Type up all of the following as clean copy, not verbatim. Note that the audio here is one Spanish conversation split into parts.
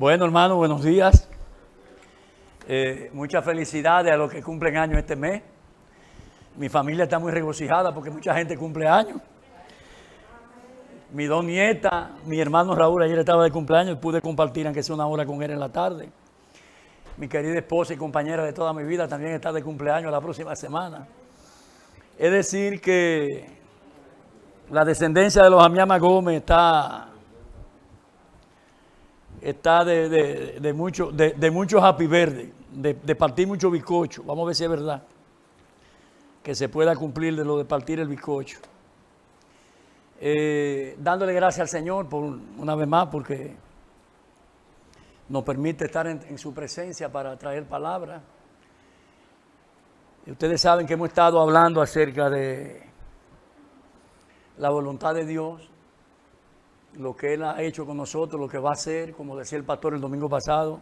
Bueno, hermano, buenos días. Muchas felicidades a los que cumplen años este mes. Mi familia está muy regocijada porque mucha gente cumple años. Mi dos nietas, mi hermano Raúl ayer estaba de cumpleaños y pude compartir aunque sea una hora con él en la tarde. Mi querida esposa y compañera de toda mi vida también está de cumpleaños la próxima semana. Es decir que la descendencia de los Amiama Gómez está de muchos happy birthday, de partir mucho bizcocho. Vamos a ver si es verdad que se pueda cumplir de lo de partir el bizcocho. Dándole gracias al Señor por una vez más porque nos permite estar en su presencia para traer palabra. Y ustedes saben que hemos estado hablando acerca de la voluntad de Dios, lo que Él ha hecho con nosotros, lo que va a hacer, como decía el pastor el domingo pasado.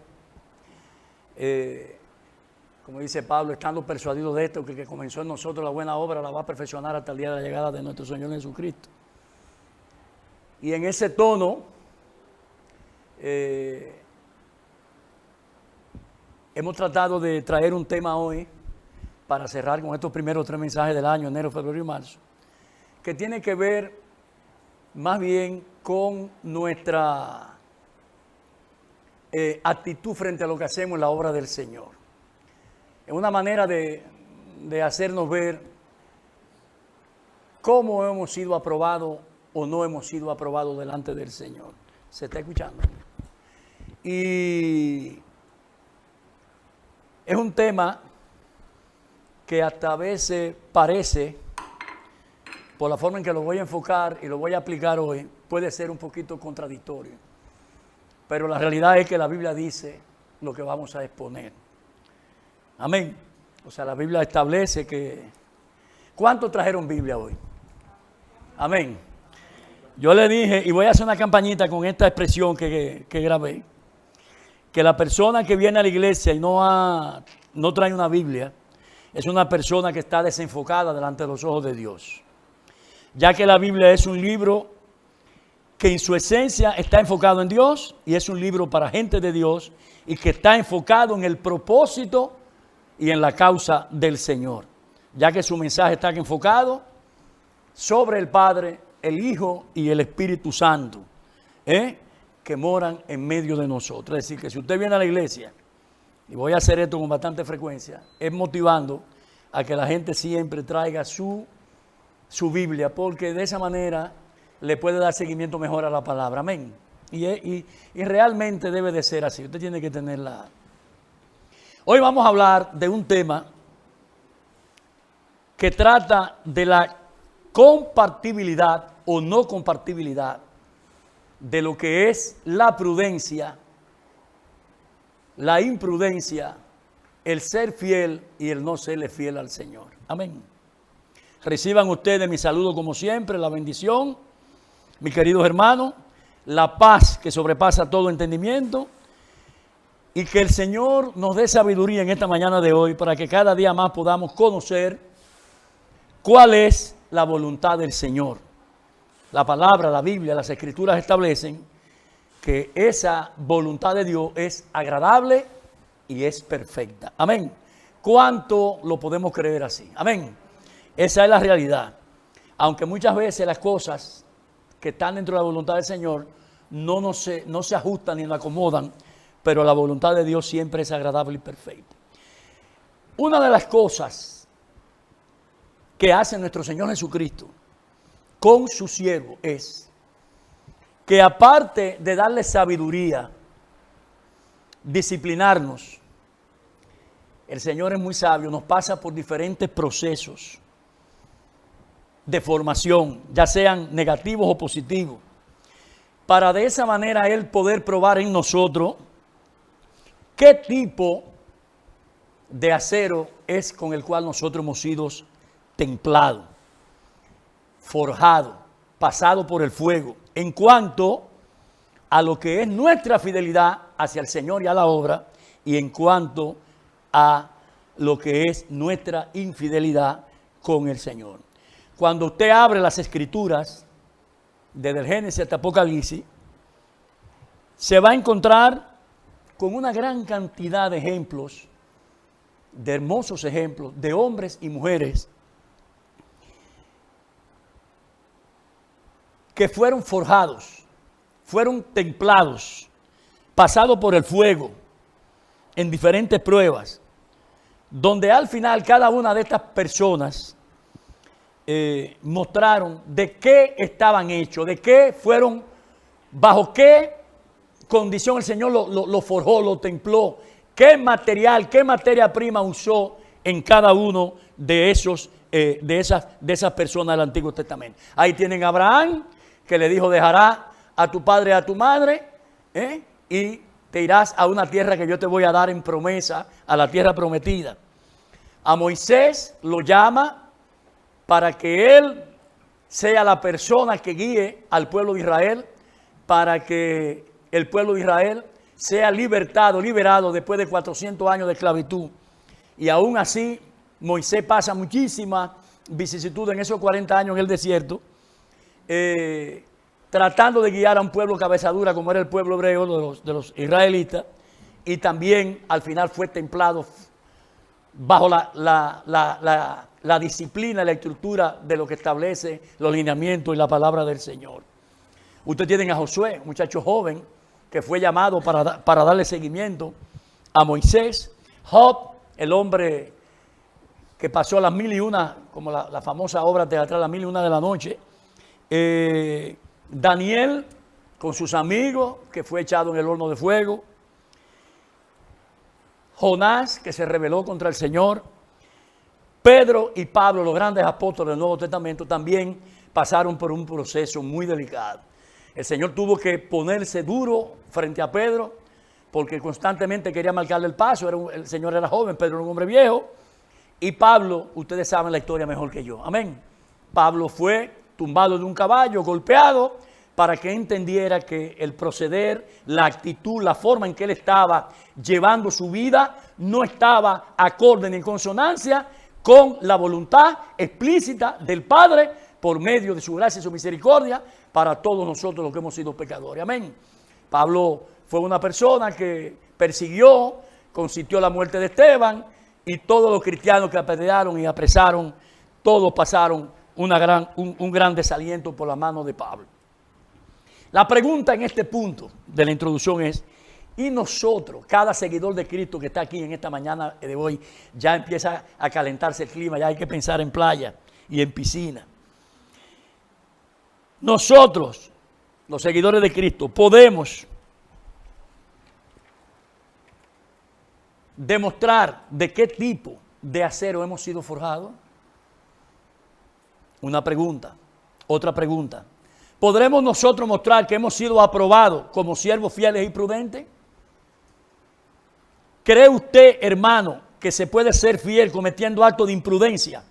Como dice Pablo, estando persuadidos de esto, que el que comenzó en nosotros la buena obra la va a perfeccionar hasta el día de la llegada de nuestro Señor Jesucristo. Y en ese tono, hemos tratado de traer un tema hoy para cerrar con estos primeros 3 mensajes del año, enero, febrero y marzo, que tiene que ver más bien con nuestra actitud frente a lo que hacemos en la obra del Señor. Es una manera de hacernos ver cómo hemos sido aprobados o no hemos sido aprobados delante del Señor. ¿Se está escuchando? Y es un tema que hasta a veces parece, por la forma en que lo voy a enfocar y lo voy a aplicar hoy, puede ser un poquito contradictorio. Pero la realidad es que la Biblia dice lo que vamos a exponer. Amén. O sea, la Biblia establece que... ¿Cuántos trajeron Biblia hoy? Amén. Yo le dije, y voy a hacer una campañita con esta expresión que grabé, que la persona que viene a la iglesia y no trae una Biblia, es una persona que está desenfocada delante de los ojos de Dios. Ya que la Biblia es un libro que en su esencia está enfocado en Dios y es un libro para gente de Dios y que está enfocado en el propósito y en la causa del Señor. Ya que su mensaje está enfocado sobre el Padre, el Hijo y el Espíritu Santo, que moran en medio de nosotros. Es decir, que si usted viene a la iglesia, y voy a hacer esto con bastante frecuencia, es motivando a que la gente siempre traiga su Biblia, porque de esa manera le puede dar seguimiento mejor a la palabra. Amén. Y realmente debe de ser así. Usted tiene que tenerla. Hoy vamos a hablar de un tema que trata de la compartibilidad o no compartibilidad de lo que es la prudencia, la imprudencia, el ser fiel y el no serle fiel al Señor. Amén. Reciban ustedes mi saludo como siempre, la bendición, mis queridos hermanos, la paz que sobrepasa todo entendimiento y que el Señor nos dé sabiduría en esta mañana de hoy para que cada día más podamos conocer cuál es la voluntad del Señor. La palabra, la Biblia, las Escrituras establecen que esa voluntad de Dios es agradable y es perfecta. Amén. ¿Cuánto lo podemos creer así? Amén. Esa es la realidad. Aunque muchas veces las cosas que están dentro de la voluntad del Señor no se ajustan ni nos acomodan, pero la voluntad de Dios siempre es agradable y perfecta. Una de las cosas que hace nuestro Señor Jesucristo con su siervo es que aparte de darle sabiduría, disciplinarnos, el Señor es muy sabio, nos pasa por diferentes procesos de formación, ya sean negativos o positivos, para de esa manera Él poder probar en nosotros qué tipo de acero es con el cual nosotros hemos sido templados, forjados, pasados por el fuego, en cuanto a lo que es nuestra fidelidad hacia el Señor y a la obra, y en cuanto a lo que es nuestra infidelidad con el Señor. Cuando usted abre las Escrituras, desde el Génesis hasta Apocalipsis, se va a encontrar con una gran cantidad de ejemplos, de hermosos ejemplos, de hombres y mujeres que fueron forjados, fueron templados, pasados por el fuego, en diferentes pruebas, donde al final cada una de estas personas mostraron de qué estaban hechos, de qué fueron, bajo qué condición el Señor lo forjó, lo templó, qué material, qué materia prima usó en cada uno de esas personas del Antiguo Testamento. Ahí tienen a Abraham, que le dijo: dejará a tu padre y a tu madre, y te irás a una tierra que yo te voy a dar en promesa, a la tierra prometida. A Moisés lo llama para que él sea la persona que guíe al pueblo de Israel, para que el pueblo de Israel sea liberado después de 400 años de esclavitud. Y aún así, Moisés pasa muchísimas vicisitudes en esos 40 años en el desierto, tratando de guiar a un pueblo cabezadura como era el pueblo hebreo de los israelitas, y también al final fue templado bajo la disciplina y la estructura de lo que establece los lineamientos y la palabra del Señor. Ustedes tienen a Josué, un muchacho joven que fue llamado para darle seguimiento a Moisés. Job, el hombre que pasó las 1001, como la famosa obra teatral, las 1001 de la noche. Daniel, con sus amigos, que fue echado en el horno de fuego. Jonás, que se rebeló contra el Señor. Pedro y Pablo, los grandes apóstoles del Nuevo Testamento, también pasaron por un proceso muy delicado. El Señor tuvo que ponerse duro frente a Pedro, porque constantemente quería marcarle el paso. El Señor era joven, Pedro era un hombre viejo. Y Pablo, ustedes saben la historia mejor que yo. Amén. Pablo fue tumbado de un caballo, golpeado, para que entendiera que el proceder, la actitud, la forma en que él estaba llevando su vida no estaba acorde ni en consonancia con la voluntad explícita del Padre por medio de su gracia y su misericordia para todos nosotros los que hemos sido pecadores. Amén. Pablo fue una persona que persiguió, consintió la muerte de Esteban, y todos los cristianos que apedrearon y apresaron, todos pasaron un gran desaliento por la mano de Pablo. La pregunta en este punto de la introducción es: ¿y nosotros, cada seguidor de Cristo que está aquí en esta mañana de hoy, ya empieza a calentarse el clima, ya hay que pensar en playa y en piscina? Nosotros, los seguidores de Cristo, podemos demostrar de qué tipo de acero hemos sido forjados. Una pregunta. Otra pregunta: ¿podremos nosotros mostrar que hemos sido aprobados como siervos fieles y prudentes? ¿Cree usted, hermano, que se puede ser fiel cometiendo actos de imprudencia?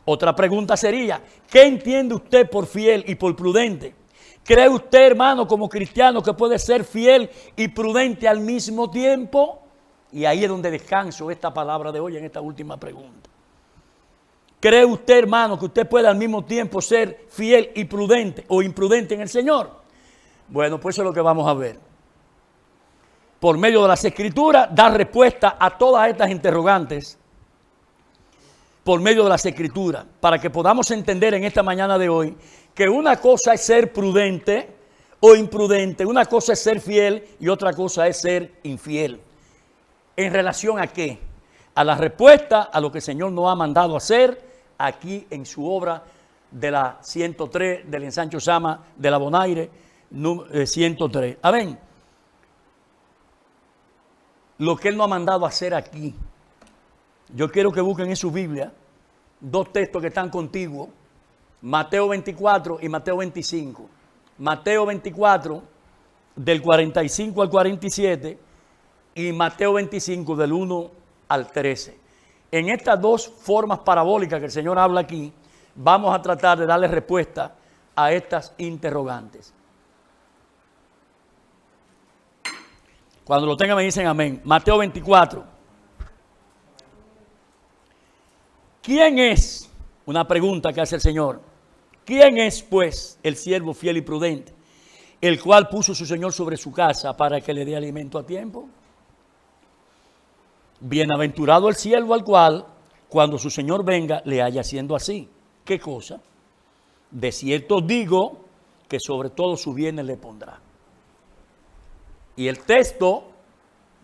Otra pregunta sería: ¿qué entiende usted por fiel y por prudente? ¿Cree usted, hermano, como cristiano, que puede ser fiel y prudente al mismo tiempo? Y ahí es donde descanso esta palabra de hoy en esta última pregunta. ¿Cree usted, hermano, que usted puede al mismo tiempo ser fiel y prudente o imprudente en el Señor? Bueno, pues eso es lo que vamos a ver. Por medio de las Escrituras, dar respuesta a todas estas interrogantes. Por medio de las Escrituras, para que podamos entender en esta mañana de hoy que una cosa es ser prudente o imprudente, una cosa es ser fiel y otra cosa es ser infiel. ¿En relación a qué? A la respuesta a lo que el Señor nos ha mandado hacer aquí en su obra de la 103 del ensancho Sama de la Bonaire 103. Amén. Lo que Él nos ha mandado hacer aquí. Yo quiero que busquen en su Biblia dos textos que están contiguos: Mateo 24 y Mateo 25. Mateo 24 del 45 al 47 y Mateo 25 del 1 al 13. En estas dos formas parabólicas que el Señor habla aquí, vamos a tratar de darle respuesta a estas interrogantes. Cuando lo tengan me dicen amén. Mateo 24. ¿Quién es? Una pregunta que hace el Señor. ¿Quién es, pues, el siervo fiel y prudente, el cual puso su Señor sobre su casa para que le dé alimento a tiempo? Bienaventurado el siervo al cual, cuando su señor venga, le haya haciendo así. ¿Qué cosa? De cierto digo que sobre todo su bienes le pondrá. Y el texto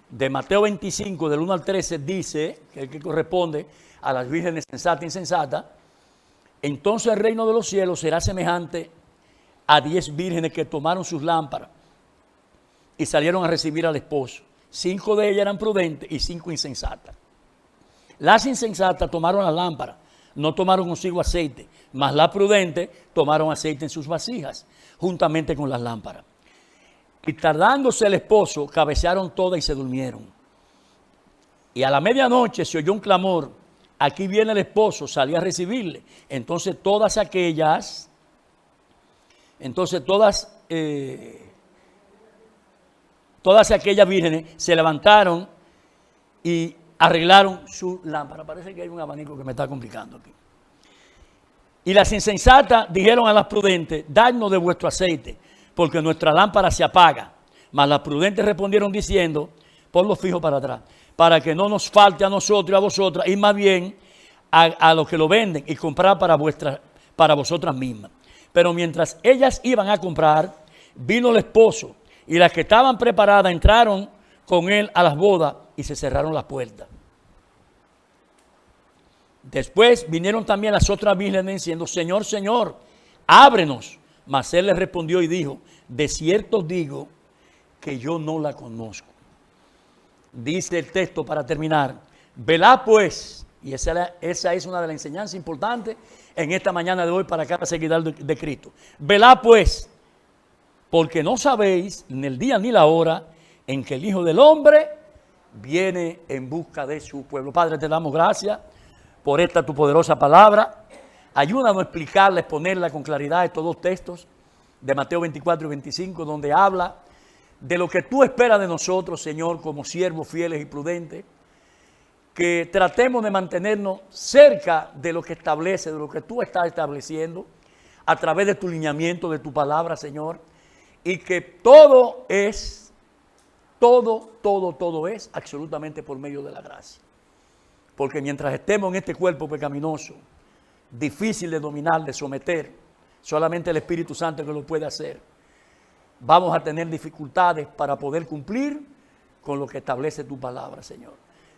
de Mateo 25, del 1 al 13, dice, que es el que corresponde a las vírgenes sensatas e insensatas, entonces el reino de los cielos será semejante a 10 vírgenes que tomaron sus lámparas y salieron a recibir al esposo. 5 de ellas eran prudentes y 5 insensatas. Las insensatas tomaron las lámparas, no tomaron consigo aceite, mas las prudentes tomaron aceite en sus vasijas, juntamente con las lámparas. Y tardándose el esposo, cabecearon todas y se durmieron. Y a la medianoche se oyó un clamor: aquí viene el esposo, salí a recibirle. Entonces todas aquellas vírgenes se levantaron y arreglaron su lámpara. Parece que hay un abanico que me está complicando aquí. Y las insensatas dijeron a las prudentes: dadnos de vuestro aceite, porque nuestra lámpara se apaga. Mas las prudentes respondieron diciendo: ponlo fijo para atrás, para que no nos falte a nosotros y a vosotras, y más bien a los que lo venden, y comprar para vosotras mismas. Pero mientras ellas iban a comprar, vino el esposo, y las que estaban preparadas entraron con él a las bodas y se cerraron las puertas. Después vinieron también las otras vírgenes diciendo: Señor, Señor, ábrenos. Mas él les respondió y dijo: de cierto digo que yo no la conozco. Dice el texto para terminar: velad pues, y esa es una de las enseñanzas importantes en esta mañana de hoy para cada seguidor de Cristo. Velad pues, porque no sabéis ni el día ni la hora en que el Hijo del Hombre viene en busca de su pueblo. Padre, te damos gracias por esta tu poderosa palabra. Ayúdanos a explicarla, a exponerla con claridad estos dos textos de Mateo 24 y 25, donde habla de lo que tú esperas de nosotros, Señor, como siervos fieles y prudentes, que tratemos de mantenernos cerca de lo que establece, de lo que tú estás estableciendo a través de tu lineamiento, de tu palabra, Señor, y que todo es absolutamente por medio de la gracia. Porque mientras estemos en este cuerpo pecaminoso, difícil de dominar, de someter, solamente el Espíritu Santo que lo puede hacer, vamos a tener dificultades para poder cumplir con lo que establece tu palabra, Señor.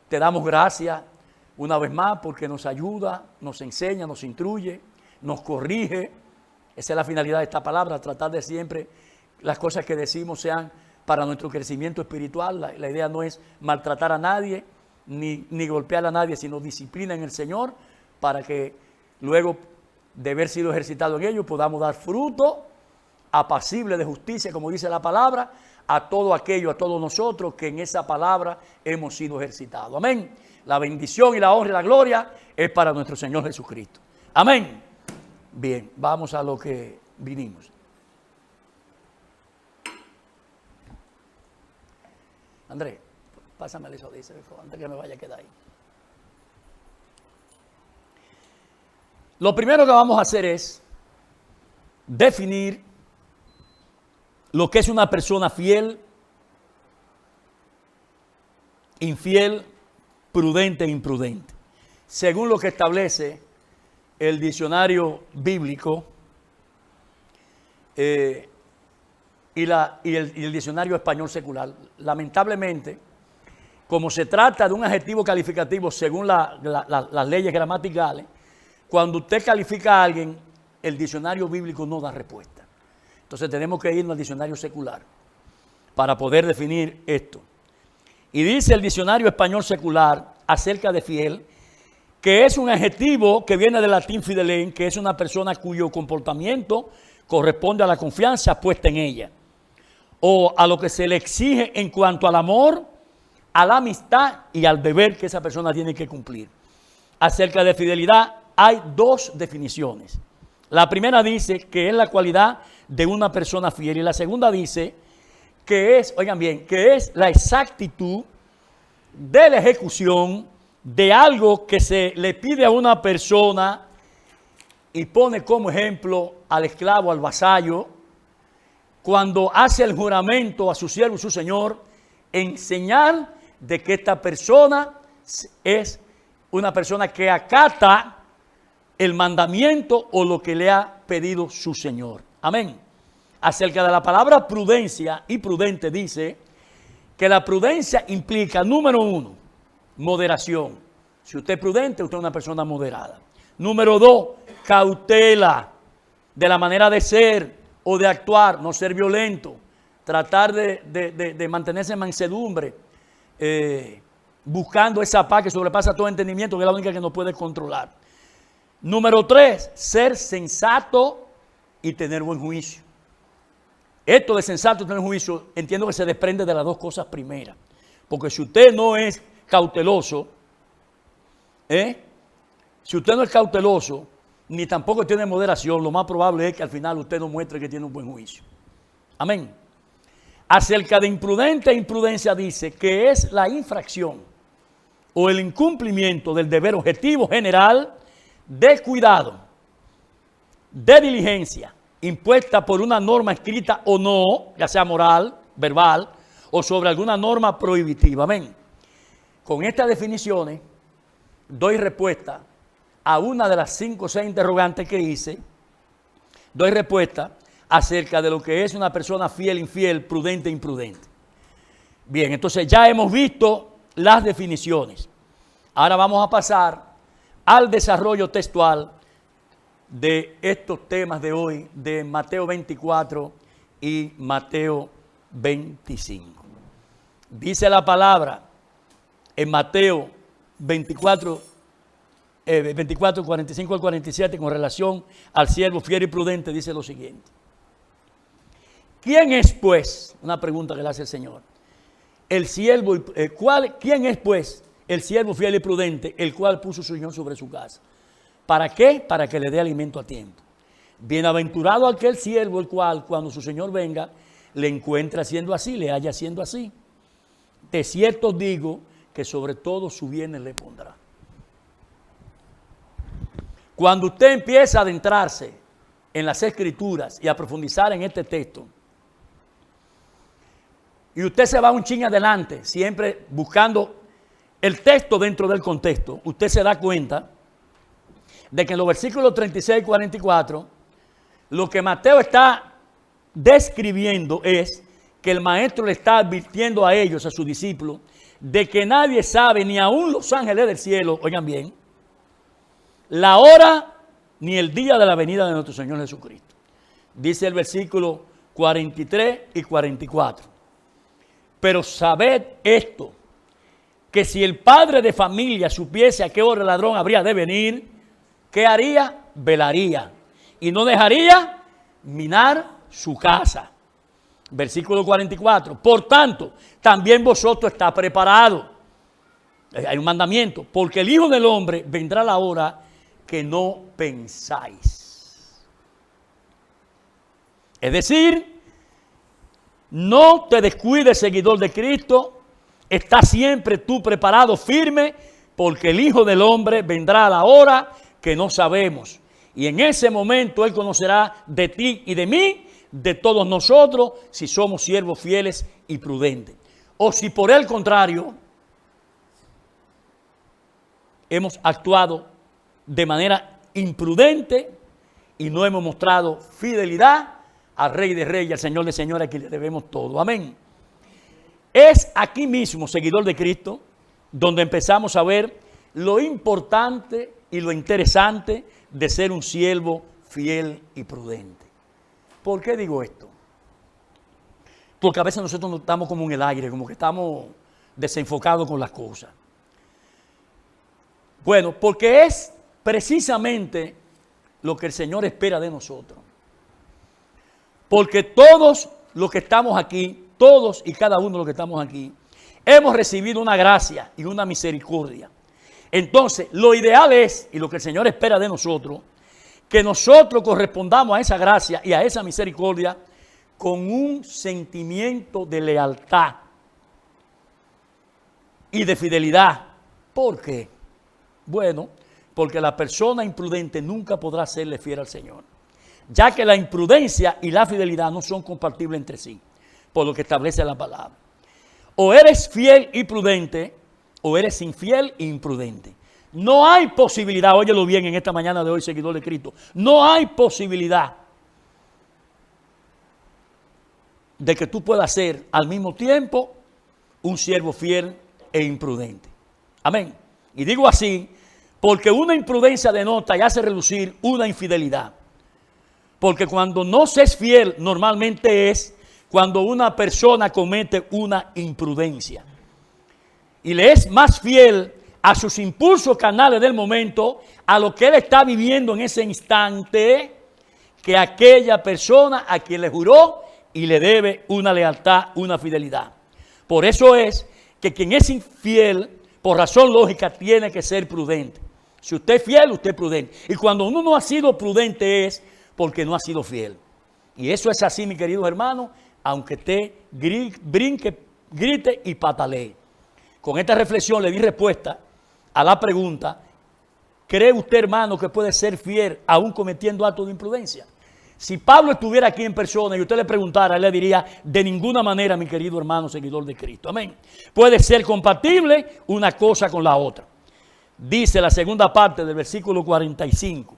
Te damos gracias una vez más porque nos ayuda, nos enseña, nos instruye, nos corrige. Esa es la finalidad de esta palabra, tratar de siempre las cosas que decimos sean para nuestro crecimiento espiritual. La idea no es maltratar a nadie, ni golpear a nadie, sino disciplina en el Señor, para que luego de haber sido ejercitado en ello podamos dar fruto apacible de justicia, como dice la palabra, a todo aquello, a todos nosotros que en esa palabra hemos sido ejercitados. Amén. La bendición y la honra y la gloria es para nuestro Señor Jesucristo. Amén. Bien, vamos a lo que vinimos. Andrés, pásame eso, dice, antes que me vaya a quedar ahí. Lo primero que vamos a hacer es definir lo que es una persona fiel, infiel, prudente e imprudente. Según lo que establece el diccionario bíblico y el diccionario español secular. Lamentablemente, como se trata de un adjetivo calificativo según las leyes gramaticales, cuando usted califica a alguien, el diccionario bíblico no da respuesta. Entonces tenemos que irnos al diccionario secular para poder definir esto. Y dice el diccionario español secular acerca de fiel, que es un adjetivo que viene del latín fidelein, que es una persona cuyo comportamiento corresponde a la confianza puesta en ella, o a lo que se le exige en cuanto al amor, a la amistad y al deber que esa persona tiene que cumplir. Acerca de fidelidad hay dos definiciones. La primera dice que es la cualidad de una persona fiel, y la segunda dice que es, oigan bien, que es la exactitud de la ejecución de algo que se le pide a una persona, y pone como ejemplo al esclavo, al vasallo, cuando hace el juramento a su siervo y su señor en señal de que esta persona es una persona que acata el mandamiento o lo que le ha pedido su Señor. Amén. Acerca de la palabra prudencia y prudente dice que la prudencia implica, número 1, moderación. Si usted es prudente, usted es una persona moderada. Número 2, cautela de la manera de ser o de actuar, no ser violento, tratar de mantenerse en mansedumbre, buscando esa paz que sobrepasa todo entendimiento, que es la única que nos puede controlar. Número 3, ser sensato y tener buen juicio. Esto de sensato y tener juicio, entiendo que se desprende de las dos cosas primeras. Porque si usted no es cauteloso, si usted no es cauteloso, ni tampoco tiene moderación, lo más probable es que al final usted no muestre que tiene un buen juicio. Amén. Acerca de imprudente e imprudencia dice que es la infracción o el incumplimiento del deber objetivo general de cuidado, de diligencia, impuesta por una norma escrita o no, ya sea moral, verbal, o sobre alguna norma prohibitiva. Amén. Con estas definiciones doy respuesta a una de las 5 o 6 interrogantes que hice. Doy respuesta acerca de lo que es una persona fiel, infiel, prudente, imprudente. Bien, entonces ya hemos visto las definiciones. Ahora vamos a pasar al desarrollo textual de estos temas de hoy, de Mateo 24 y Mateo 25. Dice la palabra en Mateo 24, 45 al 47, con relación al siervo fiel y prudente, dice lo siguiente. ¿Quién es, pues? Una pregunta que le hace el Señor. El siervo, ¿quién es, pues, el siervo fiel y prudente, el cual puso su Señor sobre su casa? ¿Para qué? Para que le dé alimento a tiempo. Bienaventurado aquel siervo, el cual, cuando su Señor venga, le encuentre haciendo así, le haya haciendo así. De cierto os digo que sobre todo su bienes le pondrá. Cuando usted empieza a adentrarse en las Escrituras y a profundizar en este texto, y usted se va un chin adelante, siempre buscando el texto dentro del contexto, usted se da cuenta de que en los versículos 36 y 44, lo que Mateo está describiendo es que el maestro le está advirtiendo a ellos, a sus discípulos, de que nadie sabe, ni aun los ángeles del cielo, oigan bien, la hora ni el día de la venida de nuestro Señor Jesucristo. Dice el versículo 43 y 44. Pero sabed esto, que si el padre de familia supiese a qué hora el ladrón habría de venir, ¿qué haría? Velaría y no dejaría minar su casa. Versículo 44. Por tanto, también vosotros estáis preparados. Hay un mandamiento. Porque el Hijo del Hombre vendrá a la hora que no pensáis. Es decir, no te descuides, seguidor de Cristo. Está siempre tú preparado, firme, porque el Hijo del Hombre vendrá a la hora que no sabemos. Y en ese momento Él conocerá de ti y de mí, de todos nosotros, si somos siervos fieles y prudentes. O si por el contrario, hemos actuado de manera imprudente y no hemos mostrado fidelidad al Rey de Reyes, al Señor de Señores, a quien le debemos todo. Amén. Es aquí mismo, seguidor de Cristo, donde empezamos a ver lo importante y lo interesante de ser un siervo fiel y prudente. ¿Por qué digo esto? Porque a veces nosotros no estamos como en el aire, como que estamos desenfocados con las cosas. Bueno, porque es precisamente lo que el Señor espera de nosotros. Porque todos los que estamos aquí, todos y cada uno de los que estamos aquí, hemos recibido una gracia y una misericordia. Entonces, lo ideal es, y lo que el Señor espera de nosotros, que nosotros correspondamos a esa gracia y a esa misericordia con un sentimiento de lealtad y de fidelidad. ¿Por qué? Bueno, porque la persona imprudente nunca podrá serle fiel al Señor, ya que la imprudencia y la fidelidad no son compatibles entre sí, por lo que establece la palabra. O eres fiel y prudente, o eres infiel e imprudente. No hay posibilidad, óyelo bien en esta mañana de hoy, seguidor de Cristo, no hay posibilidad de que tú puedas ser al mismo tiempo un siervo fiel e imprudente. Amén. Y digo así porque una imprudencia denota y hace relucir una infidelidad. Porque cuando no se es fiel, normalmente es cuando una persona comete una imprudencia. Y le es más fiel a sus impulsos carnales del momento, a lo que él está viviendo en ese instante, que aquella persona a quien le juró y le debe una lealtad, una fidelidad. Por eso es que quien es infiel, por razón lógica, tiene que ser prudente. Si usted es fiel, usted es prudente. Y cuando uno no ha sido prudente es porque no ha sido fiel. Y eso es así, mi querido hermano, aunque usted brinque, grite y patalee. Con esta reflexión le di respuesta a la pregunta: ¿cree usted, hermano, que puede ser fiel aún cometiendo actos de imprudencia? Si Pablo estuviera aquí en persona y usted le preguntara, él le diría: de ninguna manera, mi querido hermano, seguidor de Cristo. Amén. Puede ser compatible una cosa con la otra. Dice la segunda parte del versículo 45.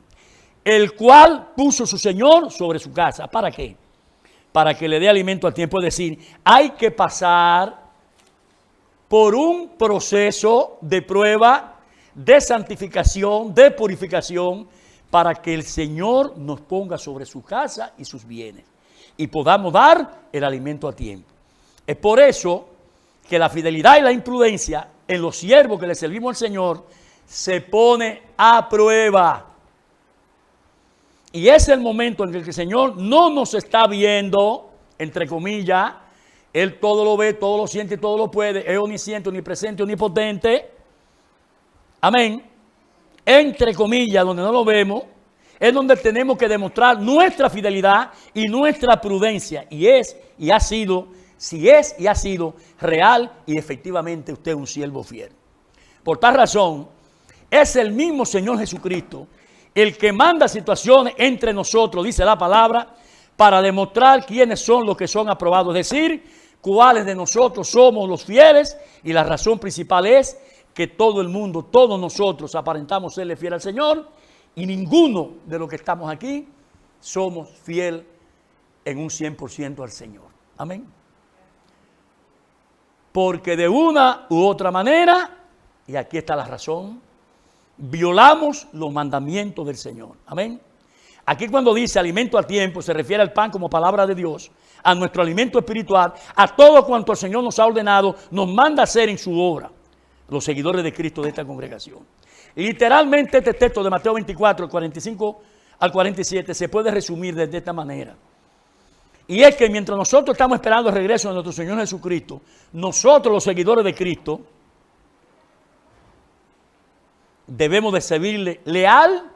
El cual puso su Señor sobre su casa. ¿Para qué? Para que le dé alimento al tiempo. Es decir, hay que pasar por un proceso de prueba, de santificación, de purificación, para que el Señor nos ponga sobre su casa y sus bienes y podamos dar el alimento a tiempo. Es por eso que la fidelidad y la imprudencia en los siervos que le servimos al Señor se pone a prueba. Y es el momento en el que el Señor no nos está viendo, entre comillas. Él todo lo ve, todo lo siente, todo lo puede. Es omnisciente, omnipresente, omnipotente. Amén. Entre comillas, donde no lo vemos, es donde tenemos que demostrar nuestra fidelidad y nuestra prudencia. Y es y ha sido, si es y ha sido real y efectivamente usted es un siervo fiel. Por tal razón, es el mismo Señor Jesucristo el que manda situaciones entre nosotros, dice la palabra, para demostrar quiénes son los que son aprobados. Es decir, cuáles de nosotros somos los fieles, y la razón principal es que todo el mundo, todos nosotros aparentamos serle fiel al Señor y ninguno de los que estamos aquí somos fiel en un 100% al Señor. Amén. Porque de una u otra manera, y aquí está la razón, violamos los mandamientos del Señor. Amén. Aquí cuando dice alimento a tiempo, se refiere al pan como palabra de Dios, a nuestro alimento espiritual, a todo cuanto el Señor nos ha ordenado, nos manda hacer en su obra, los seguidores de Cristo de esta congregación. Y literalmente este texto de Mateo 24, 45 al 47, se puede resumir de esta manera. Y es que mientras nosotros estamos esperando el regreso de nuestro Señor Jesucristo, nosotros los seguidores de Cristo debemos de servirle leal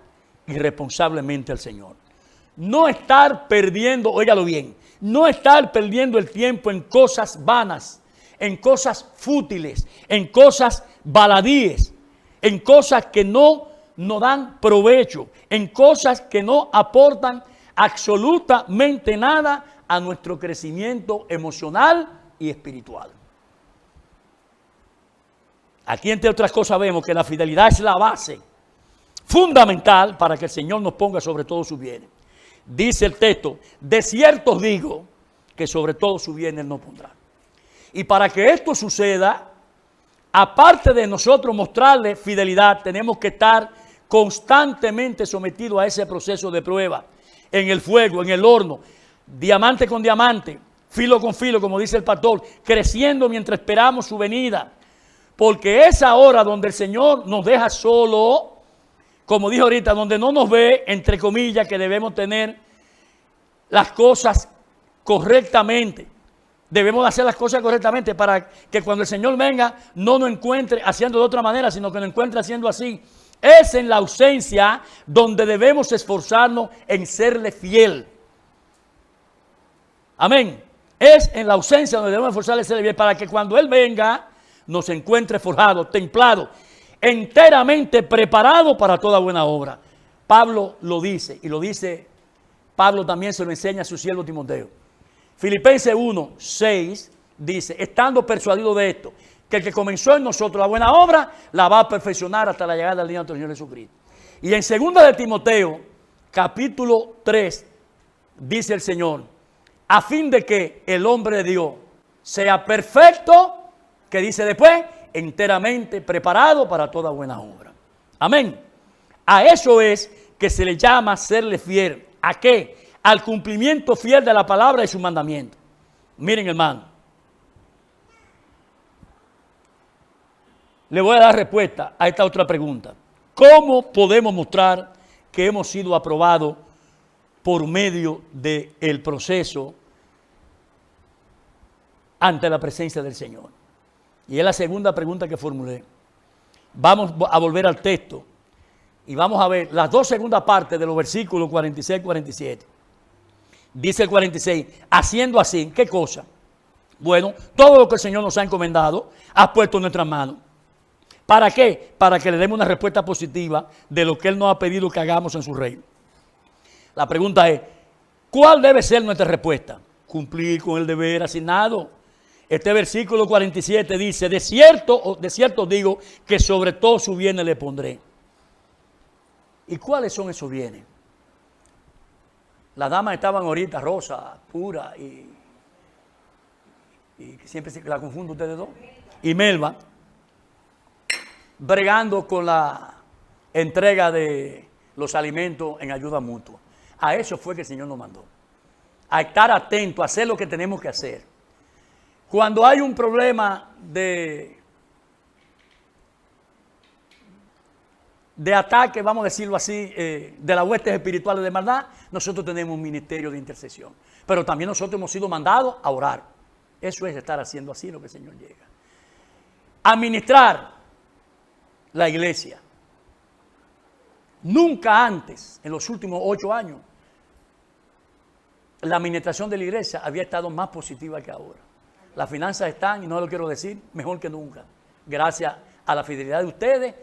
y responsablemente al Señor. No estar perdiendo, óigalo bien, no estar perdiendo el tiempo en cosas vanas, en cosas fútiles, en cosas baladíes, en cosas que no nos dan provecho, en cosas que no aportan absolutamente nada a nuestro crecimiento emocional y espiritual. Aquí, entre otras cosas, vemos que la fidelidad es la base fundamental para que el Señor nos ponga sobre todos sus bienes. Dice el texto: de cierto os digo que sobre todos sus bienes nos pondrá. Y para que esto suceda, aparte de nosotros mostrarle fidelidad, tenemos que estar constantemente sometidos a ese proceso de prueba, en el fuego, en el horno, diamante con diamante, filo con filo, como dice el pastor, creciendo mientras esperamos su venida. Porque es ahora donde el Señor nos deja solo, como dijo ahorita, donde no nos ve, entre comillas, que debemos tener las cosas correctamente. Debemos hacer las cosas correctamente para que cuando el Señor venga no nos encuentre haciendo de otra manera, sino que nos encuentre haciendo así. Es en la ausencia donde debemos esforzarnos en serle fiel. Amén. Es en la ausencia donde debemos esforzarnos en serle fiel para que cuando Él venga nos encuentre forjado, templado, enteramente preparado para toda buena obra. Pablo lo dice, y lo dice, Pablo también se lo enseña a su siervo Timoteo. Filipenses 1, 6, dice, estando persuadido de esto, que el que comenzó en nosotros la buena obra, la va a perfeccionar hasta la llegada del día de nuestro Señor Jesucristo. Y en 2 de Timoteo, capítulo 3, dice el Señor, a fin de que el hombre de Dios sea perfecto, que dice después, enteramente preparado para toda buena obra. Amén. A eso es que se le llama serle fiel. ¿A qué? Al cumplimiento fiel de la palabra y su mandamiento. Miren, hermano, le voy a dar respuesta a esta otra pregunta. ¿Cómo podemos mostrar que hemos sido aprobados por medio del proceso ante la presencia del Señor? Y es la segunda pregunta que formulé. Vamos a volver al texto y vamos a ver las dos segundas partes de los versículos 46 y 47. Dice el 46, haciendo así, ¿qué cosa? Bueno, todo lo que el Señor nos ha encomendado, ha puesto en nuestras manos. ¿Para qué? Para que le demos una respuesta positiva de lo que Él nos ha pedido que hagamos en su reino. La pregunta es, ¿cuál debe ser nuestra respuesta? Cumplir con el deber asignado. Este versículo 47 dice, de cierto digo que sobre todo su bienes le pondré. ¿Y cuáles son esos bienes? Las damas estaban ahorita rosa, pura y siempre la confundo ustedes dos. Y Melba, bregando con la entrega de los alimentos en ayuda mutua. A eso fue que el Señor nos mandó. A estar atentos, a hacer lo que tenemos que hacer. Cuando hay un problema de ataque, vamos a decirlo así, de las huestes espirituales de maldad, nosotros tenemos un ministerio de intercesión. Pero también nosotros hemos sido mandados a orar. Eso es estar haciendo así lo que el Señor llega. Administrar la iglesia. Nunca antes, en los últimos 8 años, la administración de la iglesia había estado más positiva que ahora. Las finanzas están, y no lo quiero decir, mejor que nunca. Gracias a la fidelidad de ustedes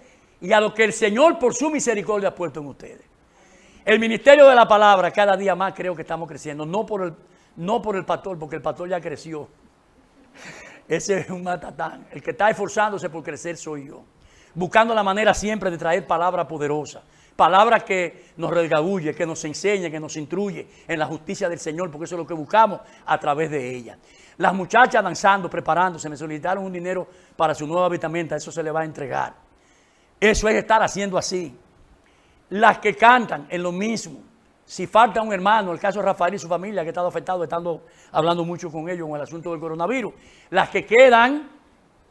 y a lo que el Señor por su misericordia ha puesto en ustedes. El ministerio de la palabra, cada día más creo que estamos creciendo. No por el pastor, porque el pastor ya creció. Ese es un matatán. El que está esforzándose por crecer soy yo. Buscando la manera siempre de traer palabra poderosa. Palabra que nos redarguye, que nos enseñe, que nos instruye en la justicia del Señor, porque eso es lo que buscamos a través de ella. Las muchachas danzando, preparándose, me solicitaron un dinero para su nueva vestimenta, eso se le va a entregar. Eso es estar haciendo así. Las que cantan en lo mismo. Si falta un hermano, el caso de Rafael y su familia, que ha estado afectado, estando hablando mucho con ellos en el asunto del coronavirus. Las que quedan,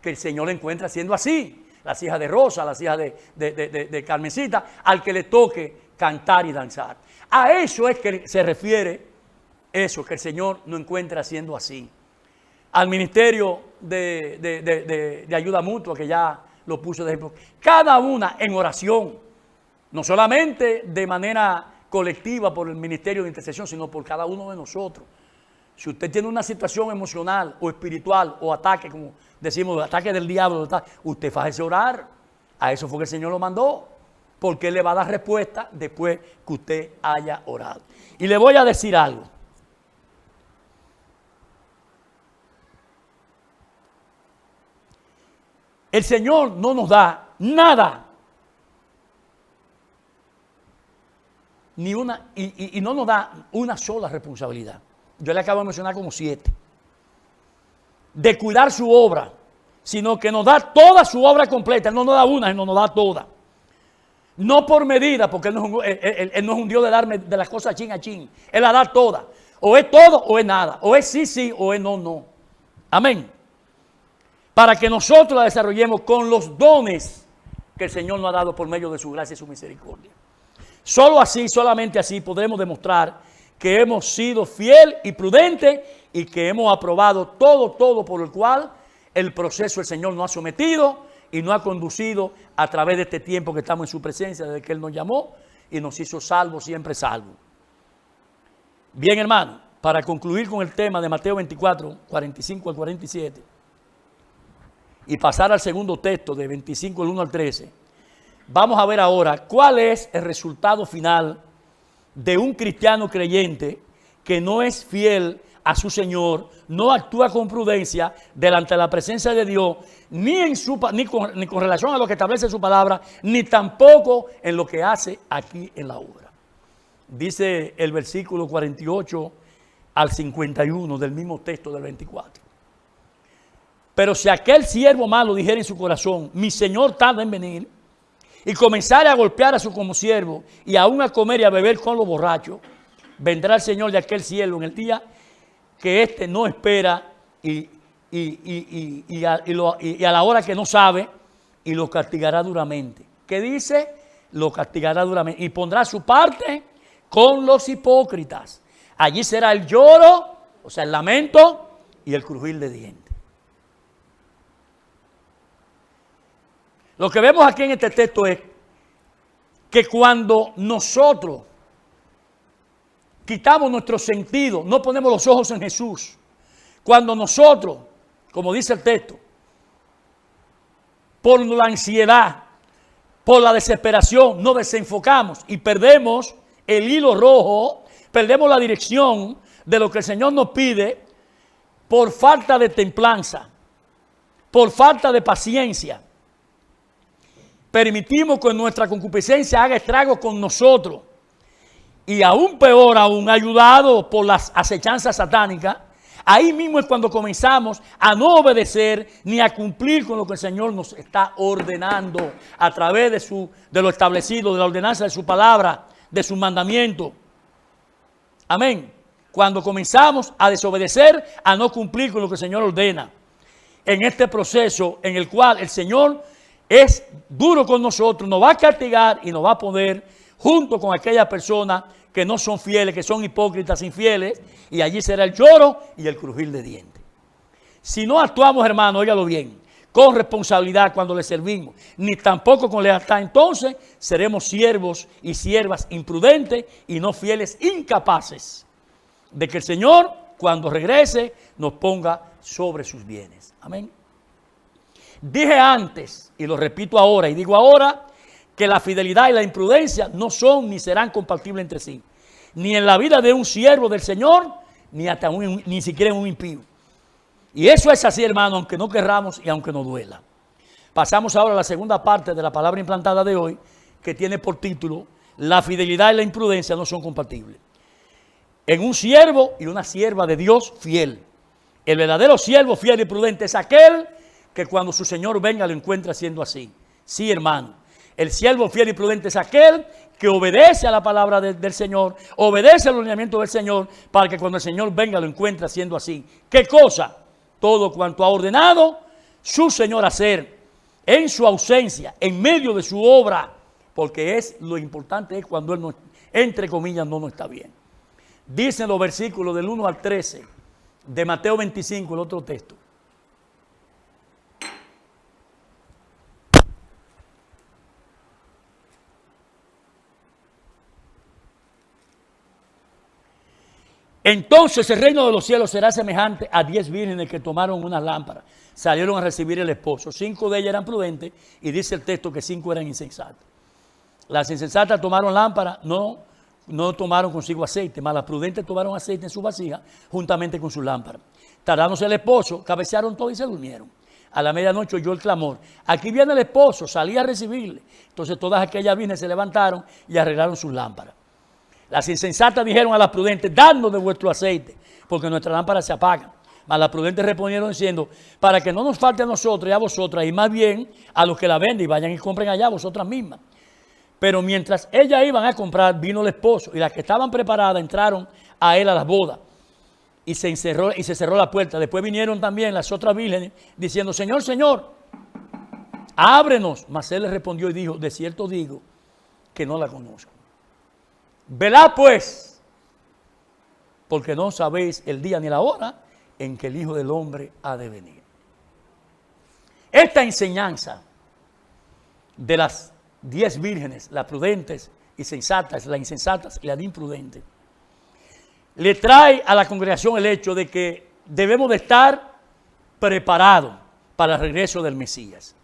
que el Señor encuentra haciendo así. Las hijas de Rosa, las hijas de Carmencita, al que le toque cantar y danzar. A eso es que se refiere eso, que el Señor nos encuentra haciendo así. Al ministerio de ayuda mutua, que ya lo puso de ejemplo. Cada una en oración, no solamente de manera colectiva por el ministerio de intercesión, sino por cada uno de nosotros. Si usted tiene una situación emocional o espiritual o ataque, como decimos, ataque del diablo, usted fájese a orar. A eso fue que el Señor lo mandó, porque Él le va a dar respuesta después que usted haya orado. Y le voy a decir algo. El Señor no nos da nada, ni una, y no nos da una sola responsabilidad. Yo le acabo de mencionar como 7. De cuidar su obra, sino que nos da toda su obra completa. Él no nos da una, Él no nos da toda. No por medida, porque Él no es un Dios de darme de las cosas chin a chin. Él la da toda. O es todo o es nada. O es sí, sí, o es no, no. Amén. Para que nosotros la desarrollemos con los dones que el Señor nos ha dado por medio de su gracia y su misericordia. Solo así, solamente así podremos demostrar que hemos sido fiel y prudente y que hemos aprobado todo por el cual el proceso el Señor nos ha sometido y nos ha conducido a través de este tiempo que estamos en su presencia, desde que Él nos llamó y nos hizo salvos, siempre salvos. Bien, hermano, para concluir con el tema de Mateo 24, 45 al 47 y pasar al segundo texto de 25, el 1 al 13, vamos a ver ahora cuál es el resultado final de un cristiano creyente que no es fiel a su Señor, no actúa con prudencia delante de la presencia de Dios, ni con relación a lo que establece su palabra, ni tampoco en lo que hace aquí en la obra. Dice el versículo 48 al 51 del mismo texto del 24. Pero si aquel siervo malo dijera en su corazón, mi Señor tarda en venir, y comenzara a golpear a su consiervo y aún a comer y a beber con los borrachos, vendrá el Señor de aquel siervo en el día que éste no espera y a la hora que no sabe, y lo castigará duramente. ¿Qué dice? Lo castigará duramente y pondrá su parte con los hipócritas. Allí será el lloro, o sea, el lamento y el crujir de dientes. Lo que vemos aquí en este texto es que cuando nosotros quitamos nuestro sentido, no ponemos los ojos en Jesús, cuando nosotros, como dice el texto, por la ansiedad, por la desesperación, nos desenfocamos y perdemos el hilo rojo, perdemos la dirección de lo que el Señor nos pide por falta de templanza, por falta de paciencia. Permitimos que nuestra concupiscencia haga estragos con nosotros. Y aún peor aún, ayudado por las acechanzas satánicas, ahí mismo es cuando comenzamos a no obedecer ni a cumplir con lo que el Señor nos está ordenando a través de lo establecido, de la ordenanza de su palabra, de su mandamiento. Amén. Cuando comenzamos a desobedecer, a no cumplir con lo que el Señor ordena. En este proceso en el cual el Señor es duro con nosotros, nos va a castigar y nos va a poner junto con aquellas personas que no son fieles, que son hipócritas, infieles, y allí será el lloro y el crujir de dientes. Si no actuamos, hermano, óigalo bien, con responsabilidad cuando le servimos, ni tampoco con lealtad, entonces seremos siervos y siervas imprudentes y no fieles, incapaces de que el Señor, cuando regrese, nos ponga sobre sus bienes. Amén. Dije antes, y lo repito ahora, y digo ahora, que la fidelidad y la imprudencia no son ni serán compatibles entre sí. Ni en la vida de un siervo del Señor, ni siquiera en un impío. Y eso es así, hermano, aunque no querramos y aunque nos duela. Pasamos ahora a la segunda parte de la palabra implantada de hoy, que tiene por título, la fidelidad y la imprudencia no son compatibles. En un siervo y una sierva de Dios fiel. El verdadero siervo fiel y prudente es aquel que cuando su Señor venga lo encuentra siendo así. Sí, hermano. El siervo fiel y prudente es aquel que obedece a la palabra del Señor, obedece al ordenamiento del Señor, para que cuando el Señor venga lo encuentre siendo así. ¿Qué cosa? Todo cuanto ha ordenado su Señor hacer en su ausencia, en medio de su obra, porque lo importante es cuando Él, entre comillas, no está bien. Dicen los versículos del 1 al 13 de Mateo 25, el otro texto. Entonces el reino de los cielos será semejante a 10 vírgenes que tomaron una lámpara, salieron a recibir el esposo. 5 de ellas eran prudentes y dice el texto que 5 eran insensatas. Las insensatas tomaron lámpara, no tomaron consigo aceite, mas las prudentes tomaron aceite en su vasija juntamente con su lámpara. Tardándose el esposo, cabecearon todos y se durmieron. A la medianoche oyó el clamor. Aquí viene el esposo, salí a recibirle. Entonces todas aquellas vírgenes se levantaron y arreglaron sus lámparas. Las insensatas dijeron a las prudentes, dadnos de vuestro aceite, porque nuestras lámparas se apagan. Mas las prudentes respondieron diciendo, para que no nos falte a nosotros y a vosotras, y más bien a los que la venden, y vayan y compren allá vosotras mismas. Pero mientras ellas iban a comprar, vino el esposo, y las que estaban preparadas entraron a él a las bodas, y se cerró la puerta. Después vinieron también las otras vírgenes, diciendo, Señor, Señor, ábrenos. Mas él les respondió y dijo, de cierto digo que no la conozco. Velad pues, porque no sabéis el día ni la hora en que el Hijo del Hombre ha de venir. Esta enseñanza de las 10 vírgenes, las prudentes y sensatas, las insensatas y las imprudentes, le trae a la congregación el hecho de que debemos de estar preparados para el regreso del Mesías.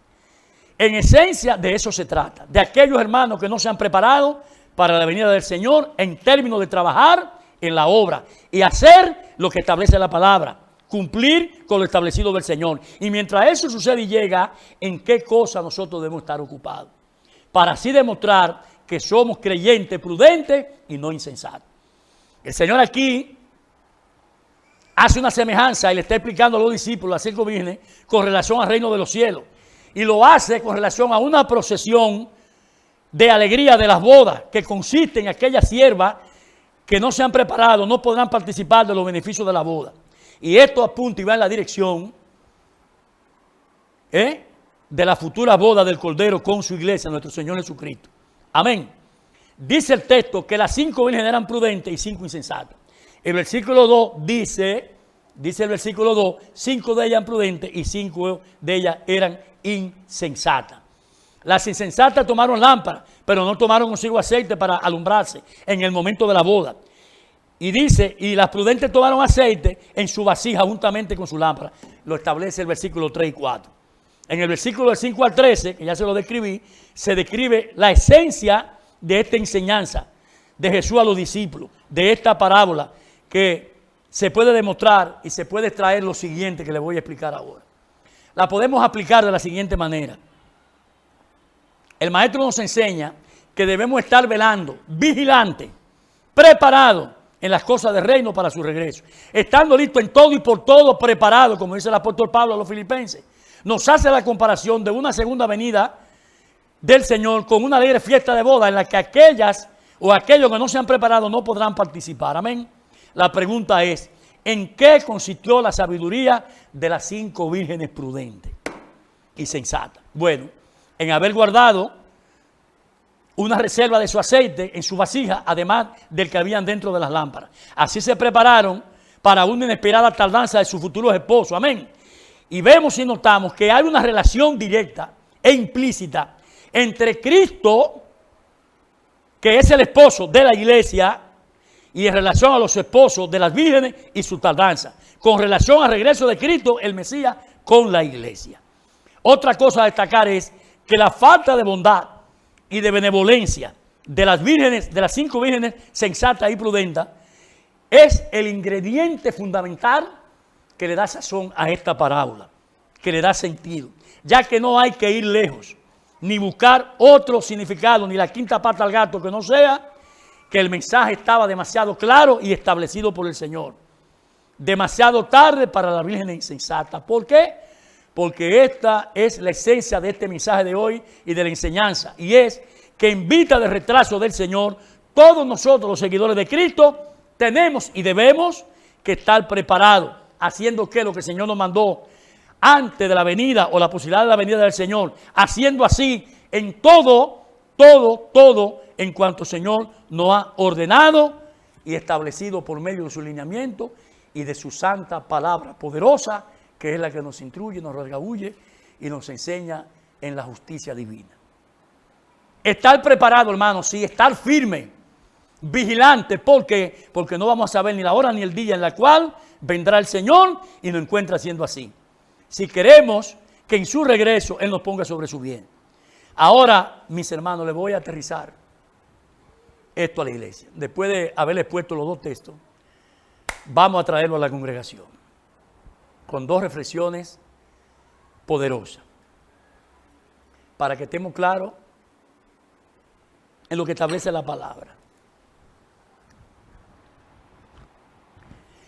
En esencia de eso se trata, de aquellos hermanos que no se han preparado para la venida del Señor en términos de trabajar en la obra y hacer lo que establece la palabra, cumplir con lo establecido del Señor. Y mientras eso sucede y llega, ¿en qué cosa nosotros debemos estar ocupados? Para así demostrar que somos creyentes, prudentes y no insensatos. El Señor aquí hace una semejanza y le está explicando a los discípulos, a las 5 vírgenes, con relación al reino de los cielos. Y lo hace con relación a una procesión de alegría de las bodas, que consiste en aquellas siervas que no se han preparado, no podrán participar de los beneficios de la boda. Y esto apunta y va en la dirección de la futura boda del Cordero con su iglesia, nuestro Señor Jesucristo. Amén. Dice el texto que las 5 vírgenes eran prudentes y 5 insensatas. El versículo 2 dice el versículo 2, 5 de ellas eran prudentes y 5 de ellas eran insensatas. Las insensatas tomaron lámparas, pero no tomaron consigo aceite para alumbrarse en el momento de la boda. Y dice, y las prudentes tomaron aceite en su vasija juntamente con su lámpara. Lo establece el versículo 3 y 4. En el versículo del 5 al 13, que ya se lo describí, se describe la esencia de esta enseñanza de Jesús a los discípulos, de esta parábola, que se puede demostrar y se puede extraer lo siguiente que les voy a explicar ahora. La podemos aplicar de la siguiente manera. El maestro nos enseña que debemos estar velando, vigilantes, preparados en las cosas del reino para su regreso. Estando listos en todo y por todo, preparados, como dice el apóstol Pablo a los filipenses. Nos hace la comparación de una segunda venida del Señor con una alegre fiesta de boda en la que aquellas o aquellos que no se han preparado no podrán participar. Amén. La pregunta es, ¿en qué consistió la sabiduría de las 5 vírgenes prudentes y sensatas? Bueno, en haber guardado una reserva de su aceite en su vasija, además del que habían dentro de las lámparas. Así se prepararon para una inesperada tardanza de sus futuros esposos. Amén. Y vemos y notamos que hay una relación directa e implícita entre Cristo, que es el esposo de la iglesia, y en relación a los esposos de las vírgenes y su tardanza, con relación al regreso de Cristo, el Mesías, con la iglesia. Otra cosa a destacar es que la falta de bondad y de benevolencia de las vírgenes, de las 5 vírgenes sensatas y prudentes, es el ingrediente fundamental que le da sazón a esta parábola, que le da sentido, ya que no hay que ir lejos, ni buscar otro significado, ni la quinta pata al gato que no sea que el mensaje estaba demasiado claro y establecido por el Señor. Demasiado tarde para la virgen insensata. ¿Por qué? Porque esta es la esencia de este mensaje de hoy y de la enseñanza. Y es que en vista del retraso del Señor, todos nosotros los seguidores de Cristo tenemos y debemos que estar preparados, haciendo que lo que el Señor nos mandó antes de la venida o la posibilidad de la venida del Señor, haciendo así en todo en cuanto el Señor nos ha ordenado y establecido por medio de su lineamiento y de su santa palabra poderosa, que es la que nos instruye, nos redarguye y nos enseña en la justicia divina. Estar preparado, hermano, sí, estar firme, vigilante, porque no vamos a saber ni la hora ni el día en la cual vendrá el Señor y nos encuentra haciendo así. Si queremos que en su regreso Él nos ponga sobre su bien. Ahora, mis hermanos, les voy a aterrizar esto a la iglesia. Después de haberles puesto los 2 textos, vamos a traerlo a la congregación con 2 reflexiones poderosas para que estemos claros en lo que establece la palabra.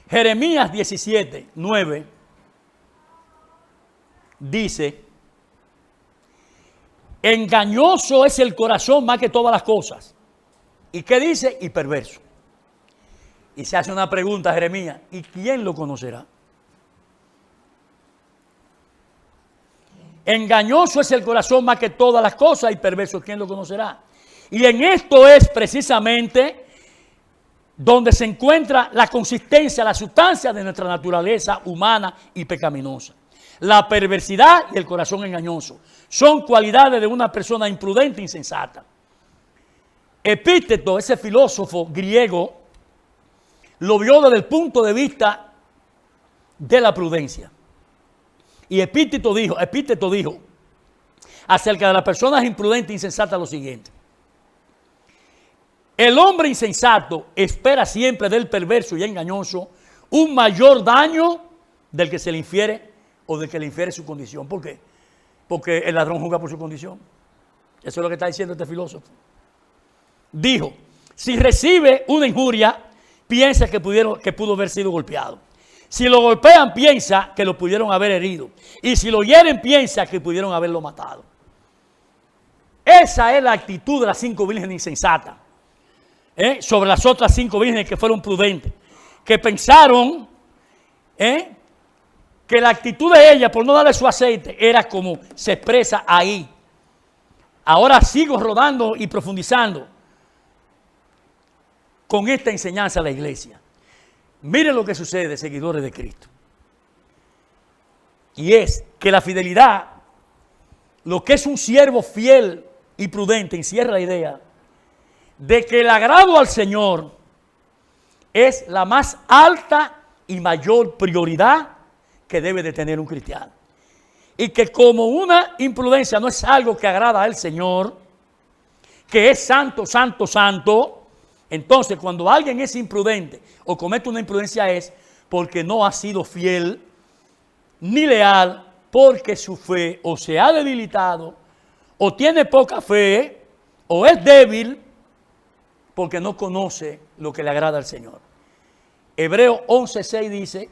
Jeremías 17, 9 dice: engañoso es el corazón más que todas las cosas. ¿Y qué dice? Y perverso. Y se hace una pregunta a Jeremías: ¿y quién lo conocerá? Engañoso es el corazón más que todas las cosas y perverso, ¿quién lo conocerá? Y en esto es precisamente donde se encuentra la consistencia, la sustancia de nuestra naturaleza humana y pecaminosa. La perversidad y el corazón engañoso son cualidades de una persona imprudente e insensata. Epícteto, ese filósofo griego, lo vio desde el punto de vista de la prudencia. Y Epícteto dijo acerca de las personas imprudentes e insensatas lo siguiente: El hombre insensato espera siempre del perverso y engañoso un mayor daño del que se le infiere o del que le infiere su condición. ¿Por qué? Porque el ladrón juzga por su condición. Eso es lo que está diciendo este filósofo. Dijo, si recibe una injuria, piensa que pudo haber sido golpeado. Si lo golpean, piensa que lo pudieron haber herido. Y si lo hieren, piensa que pudieron haberlo matado. Esa es la actitud de las 5 vírgenes insensatas. Sobre las otras 5 vírgenes que fueron prudentes. Que pensaron que la actitud de ella por no darle su aceite era como se expresa ahí. Ahora sigo rodando y profundizando con esta enseñanza a la iglesia. Miren lo que sucede, seguidores de Cristo. Y es que la fidelidad, lo que es un siervo fiel y prudente, encierra la idea de que el agrado al Señor es la más alta y mayor prioridad que debe de tener un cristiano. Y que como una imprudencia no es algo que agrada al Señor, que es santo, santo, santo, entonces cuando alguien es imprudente o comete una imprudencia es porque no ha sido fiel ni leal, porque su fe o se ha debilitado o tiene poca fe o es débil porque no conoce lo que le agrada al Señor. Hebreos 11:6 dice: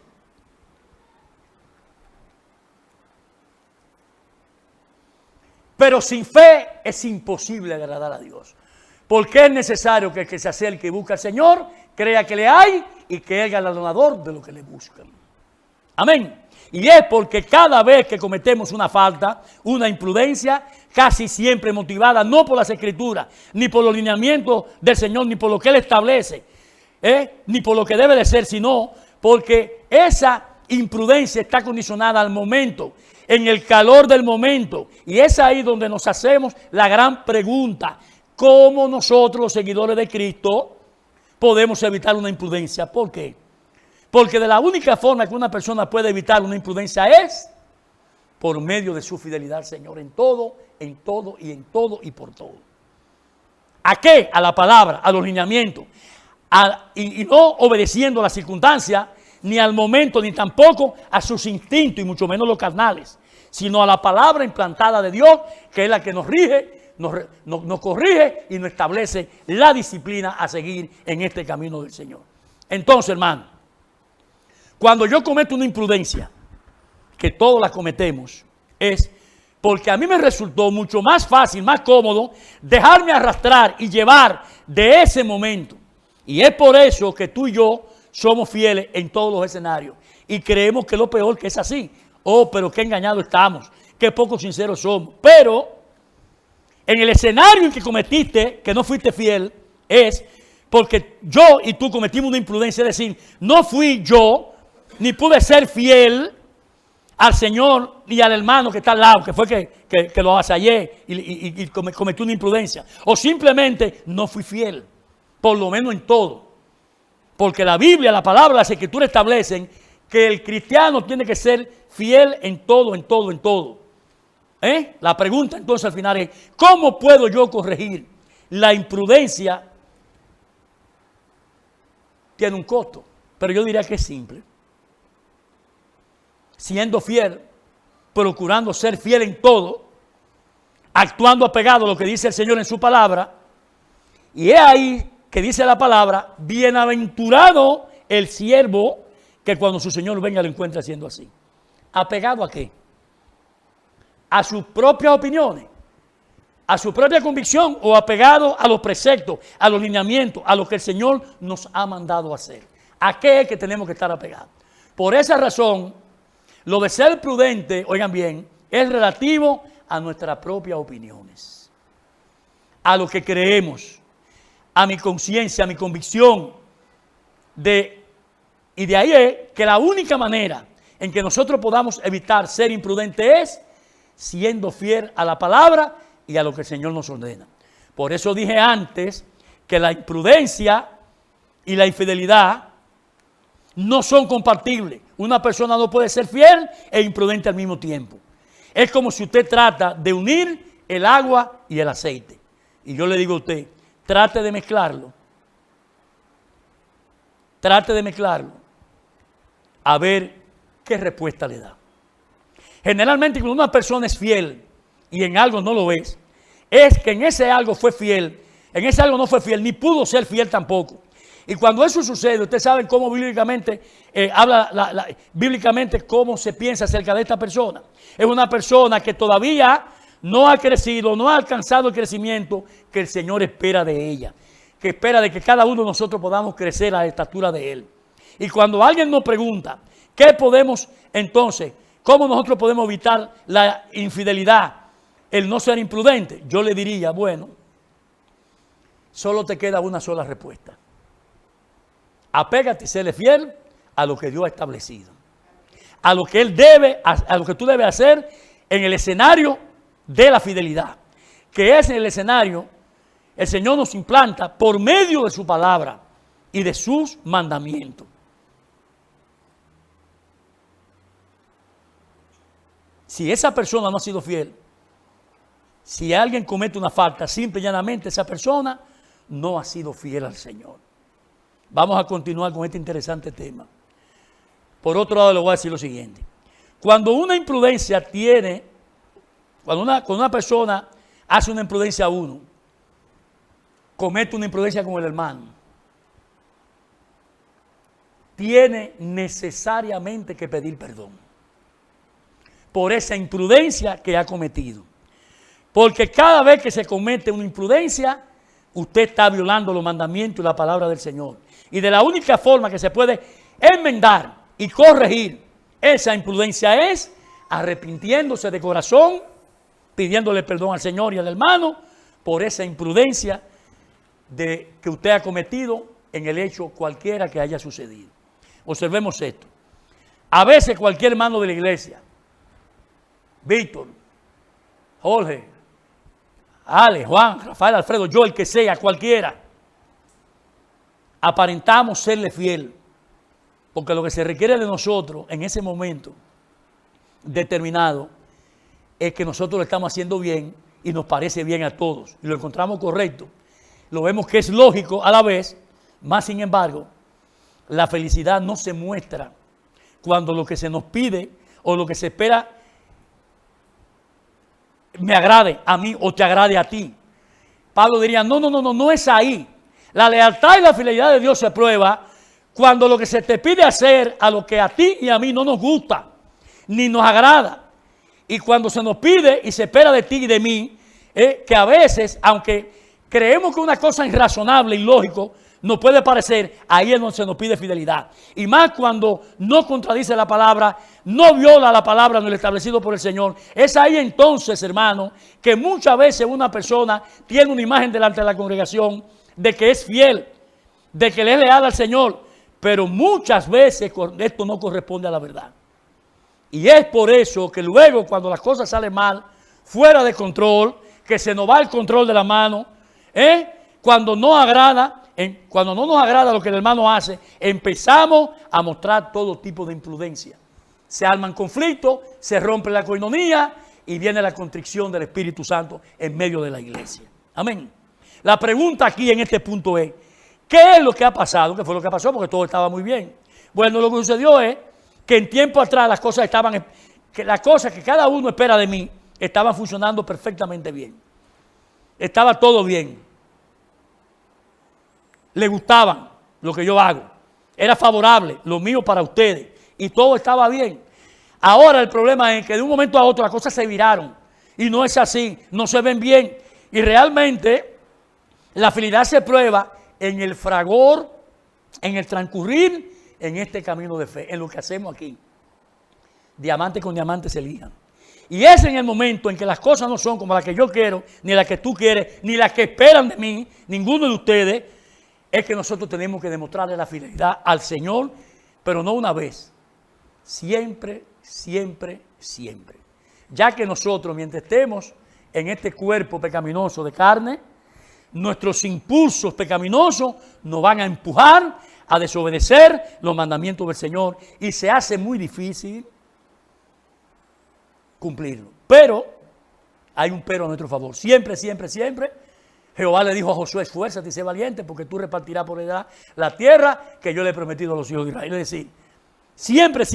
pero sin fe es imposible agradar a Dios. Porque es necesario que el que se acerque y busca al Señor crea que le hay y que es galardonador de lo que le buscan. Amén. Y es porque cada vez que cometemos una falta, una imprudencia, casi siempre motivada no por las Escrituras, ni por los lineamientos del Señor, ni por lo que Él establece, ni por lo que debe de ser, sino porque esa imprudencia está condicionada al momento, en el calor del momento. Y es ahí donde nos hacemos la gran pregunta: ¿cómo nosotros, los seguidores de Cristo, podemos evitar una imprudencia? ¿Por qué? Porque de la única forma que una persona puede evitar una imprudencia es por medio de su fidelidad al Señor en todo, en todo y en todo y por todo. ¿A qué? A la palabra, a los lineamientos. Y no obedeciendo a las circunstancias, ni al momento, ni tampoco a sus instintos, y mucho menos los carnales, sino a la palabra implantada de Dios, que es la que nos rige, nos corrige y nos establece la disciplina a seguir en este camino del Señor. Entonces, hermano, cuando yo cometo una imprudencia, que todos la cometemos, es porque a mí me resultó mucho más fácil, más cómodo, dejarme arrastrar y llevar de ese momento. Y es por eso que tú y yo somos fieles en todos los escenarios y creemos que lo peor que es así. Oh, pero qué engañados estamos, qué poco sinceros somos. Pero en el escenario en que cometiste, que no fuiste fiel, es porque yo y tú cometimos una imprudencia, es decir, no fui yo, ni pude ser fiel al Señor ni al hermano que está al lado, que fue que lo avasallé y cometí una imprudencia. O simplemente no fui fiel, por lo menos en todo. Porque la Biblia, la palabra, las Escrituras establecen que el cristiano tiene que ser fiel en todo, en todo, en todo. La pregunta entonces al final es: ¿cómo puedo yo corregir? La imprudencia tiene un costo, pero yo diría que es simple. Siendo fiel, procurando ser fiel en todo, actuando apegado a lo que dice el Señor en su palabra. Y es ahí que dice la palabra: bienaventurado el siervo que cuando su Señor venga lo encuentre haciendo así. ¿Apegado a qué? A sus propias opiniones, a su propia convicción, o apegado a los preceptos, a los lineamientos, a lo que el Señor nos ha mandado hacer. ¿A qué es que tenemos que estar apegados? Por esa razón, lo de ser prudente, oigan bien, es relativo a nuestras propias opiniones, a lo que creemos, a mi conciencia, a mi convicción. Y de ahí es que la única manera en que nosotros podamos evitar ser imprudentes es siendo fiel a la palabra y a lo que el Señor nos ordena. Por eso dije antes que la imprudencia y la infidelidad no son compatibles. Una persona no puede ser fiel e imprudente al mismo tiempo. Es como si usted trata de unir el agua y el aceite. Y yo le digo a usted, trate de mezclarlo. Trate de mezclarlo. A ver qué respuesta le da. Generalmente cuando una persona es fiel y en algo no lo es que en ese algo fue fiel, en ese algo no fue fiel, ni pudo ser fiel tampoco. Y cuando eso sucede, ustedes saben cómo bíblicamente bíblicamente cómo se piensa acerca de esta persona. Es una persona que todavía no ha crecido, no ha alcanzado el crecimiento que el Señor espera de ella, que espera de que cada uno de nosotros podamos crecer a la estatura de Él. Y cuando alguien nos pregunta, ¿qué podemos entonces? ¿Cómo nosotros podemos evitar la infidelidad, el no ser imprudente? Yo le diría, bueno, solo te queda una sola respuesta. Apégate y séle fiel a lo que Dios ha establecido. A lo que Él debe, a lo que tú debes hacer en el escenario de la fidelidad. Que es en el escenario, el Señor nos implanta por medio de su palabra y de sus mandamientos. Si esa persona no ha sido fiel, si alguien comete una falta, simple y llanamente esa persona no ha sido fiel al Señor. Vamos a continuar con este interesante tema. Por otro lado, le voy a decir lo siguiente. Cuando una imprudencia tiene, cuando una persona hace una imprudencia a uno, comete una imprudencia con el hermano, tiene necesariamente que pedir perdón por esa imprudencia que ha cometido. Porque cada vez que se comete una imprudencia, usted está violando los mandamientos y la palabra del Señor. Y de la única forma que se puede enmendar y corregir esa imprudencia es arrepintiéndose de corazón, pidiéndole perdón al Señor y al hermano por esa imprudencia que usted ha cometido en el hecho cualquiera que haya sucedido. Observemos esto. A veces cualquier hermano de la iglesia, Víctor, Jorge, Ale, Juan, Rafael, Alfredo, yo, el que sea, cualquiera, aparentamos serle fiel, porque lo que se requiere de nosotros en ese momento determinado es que nosotros lo estamos haciendo bien y nos parece bien a todos y lo encontramos correcto. Lo vemos que es lógico a la vez, más sin embargo, la felicidad no se muestra cuando lo que se nos pide o lo que se espera me agrade a mí o te agrade a ti. Pablo diría, no es ahí. La lealtad y la fidelidad de Dios se prueba cuando lo que se te pide hacer a lo que a ti y a mí no nos gusta, ni nos agrada. Y cuando se nos pide y se espera de ti y de mí, que a veces, aunque creemos que una cosa irrazonable y lógico nos puede parecer, ahí es donde se nos pide fidelidad. Y más cuando no contradice la palabra, no viola la palabra en lo establecido por el Señor. Es ahí entonces, hermano, que muchas veces una persona tiene una imagen delante de la congregación de que es fiel, de que le es leal al Señor, pero muchas veces esto no corresponde a la verdad. Y es por eso que luego cuando las cosas salen mal, fuera de control, que se nos va el control de la mano, cuando no nos agrada lo que el hermano hace, empezamos a mostrar todo tipo de imprudencia. Se arman conflictos, se rompe la coinonía y viene la contrición del Espíritu Santo en medio de la iglesia. Amén. La pregunta aquí en este punto es, ¿qué es lo que ha pasado? ¿Qué fue lo que pasó? Porque todo estaba muy bien. Bueno, lo que sucedió es que en tiempo atrás las cosas que cada uno espera de mí estaban funcionando perfectamente bien. Estaba todo bien. Le gustaban lo que yo hago. Era favorable lo mío para ustedes. Y todo estaba bien. Ahora el problema es que de un momento a otro las cosas se viraron. Y no es así. No se ven bien. Y realmente la fidelidad se prueba en el fragor, en el transcurrir, en este camino de fe, en lo que hacemos aquí. Diamante con diamante se ligan. Y es en el momento en que las cosas no son como las que yo quiero, ni las que tú quieres, ni las que esperan de mí, ninguno de ustedes, es que nosotros tenemos que demostrarle la fidelidad al Señor, pero no una vez. Siempre, siempre, siempre. Ya que nosotros, mientras estemos en este cuerpo pecaminoso de carne, nuestros impulsos pecaminosos nos van a empujar a desobedecer los mandamientos del Señor y se hace muy difícil cumplirlo. Pero hay un pero a nuestro favor. Siempre, siempre, siempre Jehová le dijo a Josué, esfuérzate y sé valiente, porque tú repartirás por heredad la tierra que yo le he prometido a los hijos de Israel. Es decir, siempre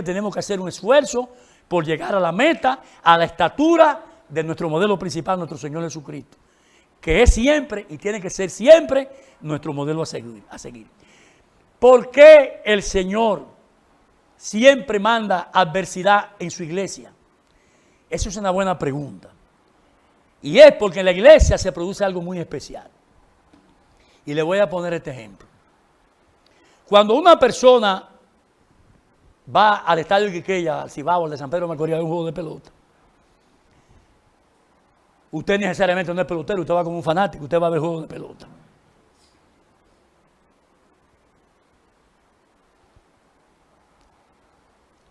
tenemos que hacer un esfuerzo por llegar a la meta, a la estatura de nuestro modelo principal, nuestro Señor Jesucristo, que es siempre y tiene que ser siempre nuestro modelo a seguir. ¿Por qué el Señor siempre manda adversidad en su iglesia? Eso es una buena pregunta. Y es porque en la iglesia se produce algo muy especial. Y le voy a poner este ejemplo. Cuando una persona va al estadio de Quiqueya, al Cibao, al de San Pedro de Macorís, a un juego de pelota, usted necesariamente no es pelotero, usted va como un fanático, usted va a ver juegos de pelota.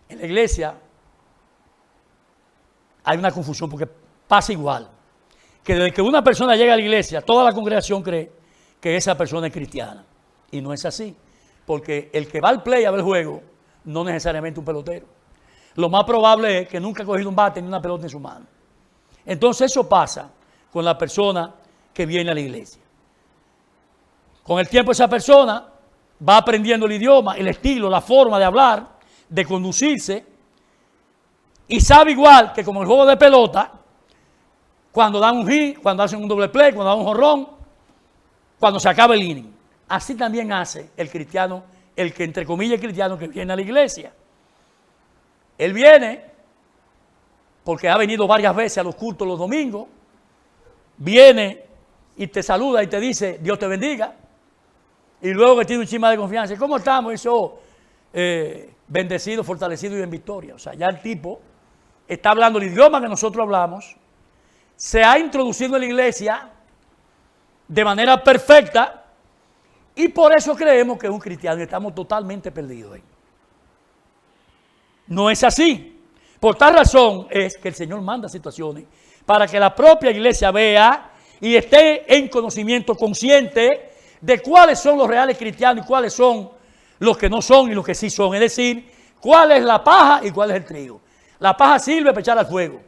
En la iglesia hay una confusión porque pasa igual. Que desde que una persona llega a la iglesia, toda la congregación cree que esa persona es cristiana. Y no es así. Porque el que va al play a ver el juego, no necesariamente un pelotero. Lo más probable es que nunca ha cogido un bate ni una pelota en su mano. Entonces eso pasa con la persona que viene a la iglesia. Con el tiempo esa persona va aprendiendo el idioma, el estilo, la forma de hablar, de conducirse, y sabe igual que como el juego de pelota, cuando dan un hit, cuando hacen un doble play, cuando dan un jonrón, cuando se acaba el inning. Así también hace el cristiano, el que entre comillas es cristiano que viene a la iglesia. Él viene porque ha venido varias veces a los cultos los domingos, viene y te saluda y te dice Dios te bendiga, y luego que tiene un chisma de confianza, ¿cómo estamos? Y dice, bendecido, fortalecido y en victoria. O sea, ya el tipo está hablando el idioma que nosotros hablamos, se ha introducido en la iglesia de manera perfecta y por eso creemos que es un cristiano y estamos totalmente perdidos ahí. No es así. Por tal razón es que el Señor manda situaciones para que la propia iglesia vea y esté en conocimiento consciente de cuáles son los reales cristianos y cuáles son los que no son y los que sí son. Es decir, cuál es la paja y cuál es el trigo. La paja sirve para echar al fuego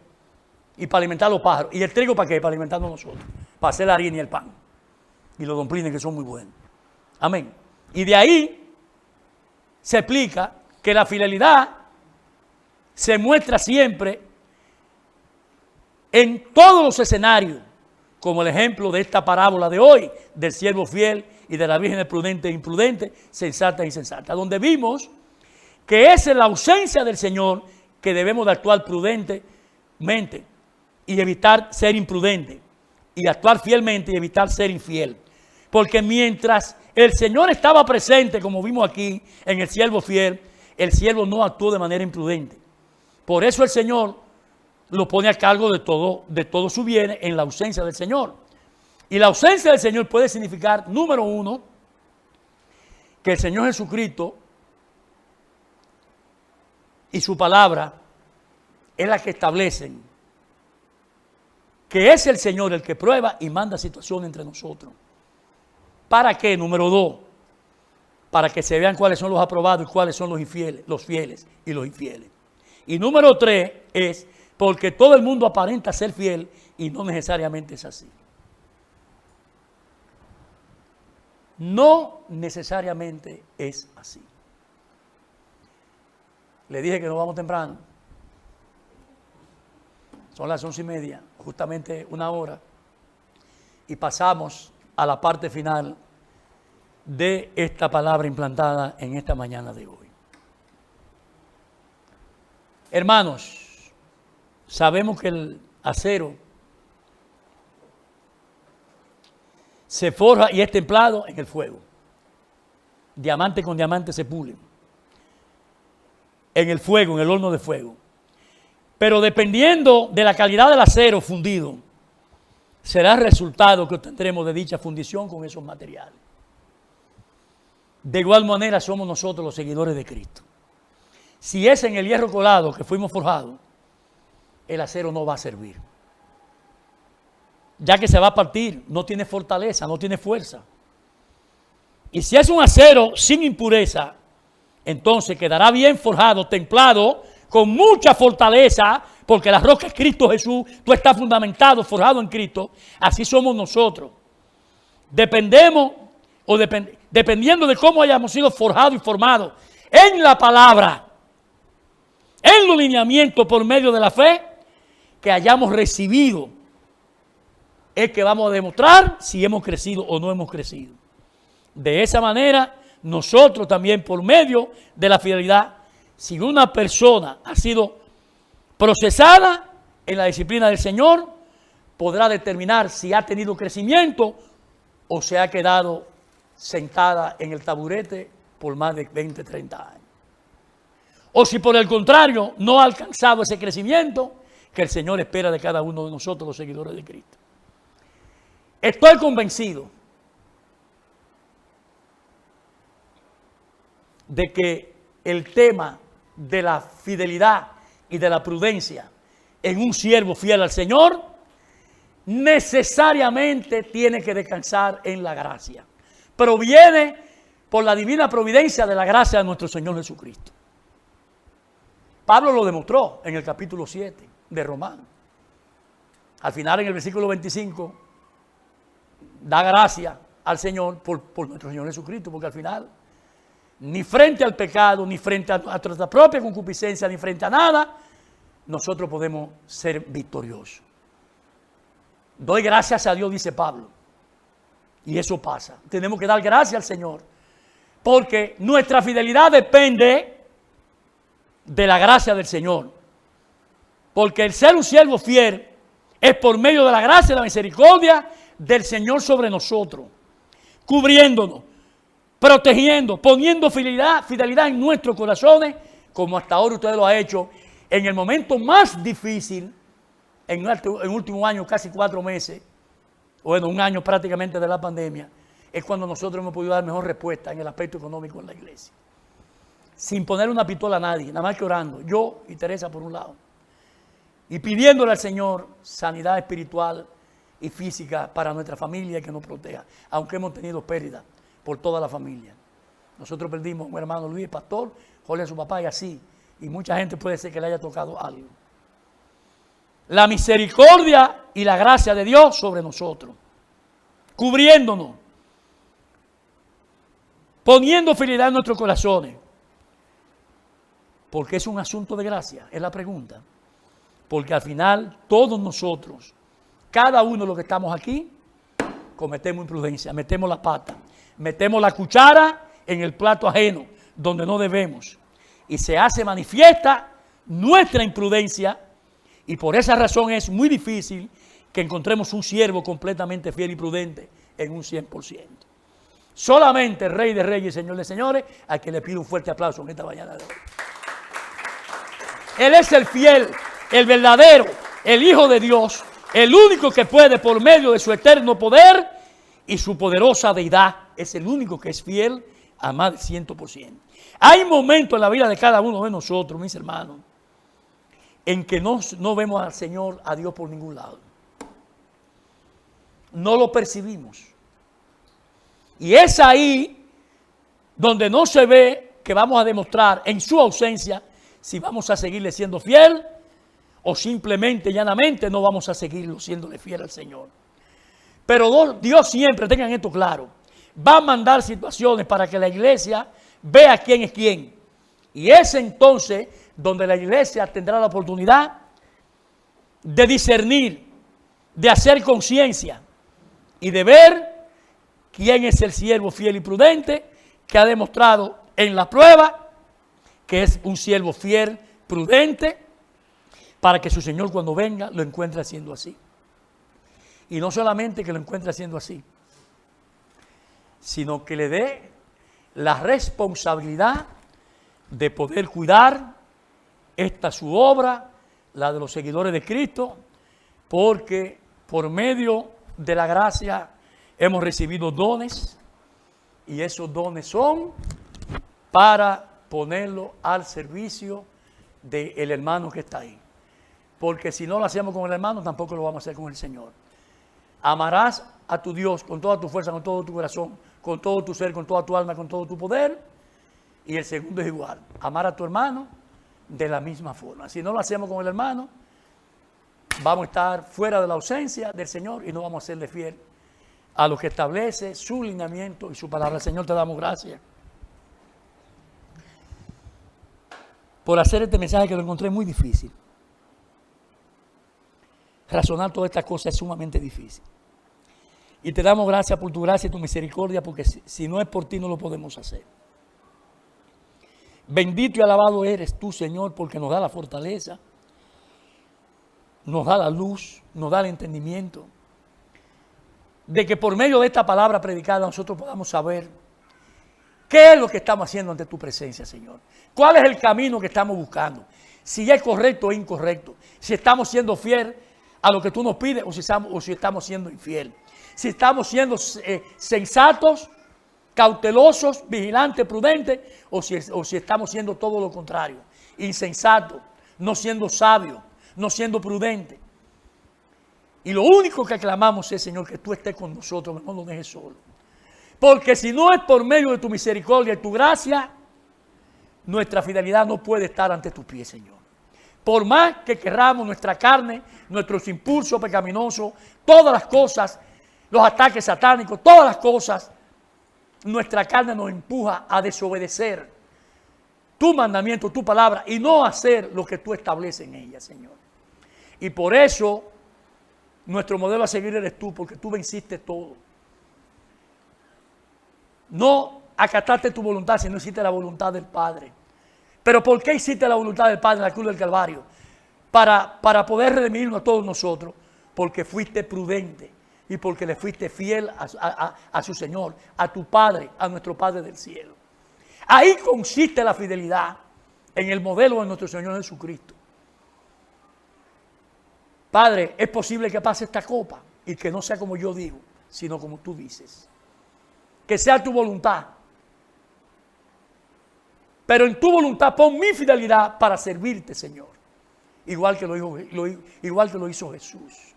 y para alimentar a los pájaros. ¿Y el trigo para qué? Para alimentarnos nosotros. Para hacer la harina y el pan. Y los domplines que son muy buenos. Amén. Y de ahí se explica que la fidelidad se muestra siempre en todos los escenarios, como el ejemplo de esta parábola de hoy, del siervo fiel y de la virgen prudente e imprudente, sensata e insensata, donde vimos que es en la ausencia del Señor que debemos de actuar prudentemente y evitar ser imprudente, y actuar fielmente y evitar ser infiel. Porque mientras el Señor estaba presente, como vimos aquí en el siervo fiel, el siervo no actuó de manera imprudente. Por eso el Señor lo pone a cargo de todo su bien en la ausencia del Señor. Y la ausencia del Señor puede significar, número uno, que el Señor Jesucristo y su palabra es la que establecen que es el Señor el que prueba y manda situaciones entre nosotros. ¿Para qué? Número dos, para que se vean cuáles son los aprobados y cuáles son los infieles, los fieles y los infieles. Y número tres es porque todo el mundo aparenta ser fiel y no necesariamente es así. No necesariamente es así. Le dije que nos vamos temprano. Son las 11:30, justamente una hora. Y pasamos a la parte final de esta palabra implantada en esta mañana de hoy. Hermanos, sabemos que el acero se forja y es templado en el fuego. Diamante con diamante se pulen. En el fuego, en el horno de fuego. Pero dependiendo de la calidad del acero fundido, será el resultado que obtendremos de dicha fundición con esos materiales. De igual manera somos nosotros los seguidores de Cristo. Si es en el hierro colado que fuimos forjados, el acero no va a servir. Ya que se va a partir, no tiene fortaleza, no tiene fuerza. Y si es un acero sin impureza, entonces quedará bien forjado, templado, con mucha fortaleza, porque la roca es Cristo Jesús, tú estás fundamentado, forjado en Cristo. Así somos nosotros. dependemos o dependiendo de cómo hayamos sido forjados y formados en la palabra, en los lineamientos por medio de la fe que hayamos recibido, es que vamos a demostrar si hemos crecido o no hemos crecido. De esa manera, nosotros también por medio de la fidelidad, si una persona ha sido procesada en la disciplina del Señor, podrá determinar si ha tenido crecimiento o se ha quedado sentada en el taburete por más de 20, 30 años. O si por el contrario no ha alcanzado ese crecimiento que el Señor espera de cada uno de nosotros, los seguidores de Cristo. Estoy convencido de que el tema de la fidelidad y de la prudencia en un siervo fiel al Señor necesariamente tiene que descansar en la gracia. Proviene por la divina providencia de la gracia de nuestro Señor Jesucristo. Pablo lo demostró en el capítulo 7 de Romanos. Al final, en el versículo 25, da gracia al Señor por nuestro Señor Jesucristo, porque al final, ni frente al pecado, ni frente a nuestra propia concupiscencia, ni frente a nada, nosotros podemos ser victoriosos. Doy gracias a Dios, dice Pablo. Y eso pasa. Tenemos que dar gracias al Señor, porque nuestra fidelidad depende de la gracia del Señor. Porque el ser un siervo fiel es por medio de la gracia y la misericordia del Señor sobre nosotros, cubriéndonos, protegiendo, poniendo fidelidad en nuestros corazones, como hasta ahora usted lo ha hecho en el momento más difícil, en el último año, casi 4 meses, bueno, un año prácticamente de la pandemia, es cuando nosotros hemos podido dar mejor respuesta en el aspecto económico en la iglesia. Sin poner una pistola a nadie, nada más que orando, yo y Teresa por un lado, y pidiéndole al Señor sanidad espiritual y física para nuestra familia que nos proteja, aunque hemos tenido pérdida por toda la familia. Nosotros perdimos a un hermano Luis, pastor, Jorge a su papá y así, y mucha gente puede ser que le haya tocado algo. La misericordia y la gracia de Dios sobre nosotros, cubriéndonos, poniendo fidelidad en nuestros corazones, porque es un asunto de gracia, es la pregunta. Porque al final todos nosotros, cada uno de los que estamos aquí, cometemos imprudencia, metemos la pata, metemos la cuchara en el plato ajeno, donde no debemos. Y se hace manifiesta nuestra imprudencia, y por esa razón es muy difícil que encontremos un siervo completamente fiel y prudente en un 100%. Solamente el Rey de Reyes y Señor de Señores, a quien le pido un fuerte aplauso en esta mañana de hoy. Él es el fiel, el verdadero, el Hijo de Dios, el único que puede por medio de su eterno poder y su poderosa deidad, es el único que es fiel a más del 100%. Hay momentos en la vida de cada uno de nosotros, mis hermanos, en que no vemos al Señor, a Dios por ningún lado. No lo percibimos. Y es ahí donde no se ve que vamos a demostrar en su ausencia si vamos a seguirle siendo fiel o simplemente, llanamente, no vamos a seguirlo siéndole fiel al Señor. Pero Dios siempre, tengan esto claro, va a mandar situaciones para que la iglesia vea quién es quién. Y es entonces donde la iglesia tendrá la oportunidad de discernir, de hacer conciencia y de ver quién es el siervo fiel y prudente que ha demostrado en la prueba que es un siervo fiel, prudente, para que su Señor cuando venga lo encuentre haciendo así. Y no solamente que lo encuentre haciendo así, sino que le dé la responsabilidad de poder cuidar esta su obra, la de los seguidores de Cristo, porque por medio de la gracia hemos recibido dones, y esos dones son para ponerlo al servicio del hermano que está ahí. Porque si no lo hacemos con el hermano, tampoco lo vamos a hacer con el Señor. Amarás a tu Dios con toda tu fuerza, con todo tu corazón, con todo tu ser, con toda tu alma, con todo tu poder. Y el segundo es igual, amar a tu hermano de la misma forma. Si no lo hacemos con el hermano, vamos a estar fuera de la ausencia del Señor y no vamos a serle fiel a lo que establece su lineamiento y su palabra. Señor, te damos gracias por hacer este mensaje que lo encontré muy difícil. Razonar todas estas cosas es sumamente difícil. Y te damos gracias por tu gracia y tu misericordia, porque si no es por ti no lo podemos hacer. Bendito y alabado eres tú, Señor, porque nos da la fortaleza, nos da la luz, nos da el entendimiento, de que por medio de esta palabra predicada nosotros podamos saber qué es lo que estamos haciendo ante tu presencia, Señor. ¿Cuál es el camino que estamos buscando? Si es correcto o incorrecto. Si estamos siendo fiel a lo que tú nos pides o si estamos siendo infiel. Si estamos siendo sensatos, cautelosos, vigilantes, prudentes, o si estamos siendo todo lo contrario. Insensatos, no siendo sabios, no siendo prudentes. Y lo único que clamamos es, Señor, que tú estés con nosotros, que no nos dejes solos. Porque si no es por medio de tu misericordia y tu gracia, nuestra fidelidad no puede estar ante tus pies, Señor. Por más que querramos, nuestra carne, nuestros impulsos pecaminosos, todas las cosas, los ataques satánicos, todas las cosas, nuestra carne nos empuja a desobedecer tu mandamiento, tu palabra, y no hacer lo que tú estableces en ella, Señor. Y por eso nuestro modelo a seguir eres tú, porque tú venciste todo. No acataste tu voluntad, sino hiciste la voluntad del Padre. Pero ¿por qué hiciste la voluntad del Padre en la cruz del Calvario? Para poder redimirnos a todos nosotros, porque fuiste prudente y porque le fuiste fiel a su Señor, a tu Padre, a nuestro Padre del cielo. Ahí consiste la fidelidad en el modelo de nuestro Señor Jesucristo. Padre, es posible que pase esta copa y que no sea como yo digo, sino como tú dices. Que sea tu voluntad. Pero en tu voluntad pon mi fidelidad para servirte, Señor. Igual que lo hizo Jesús.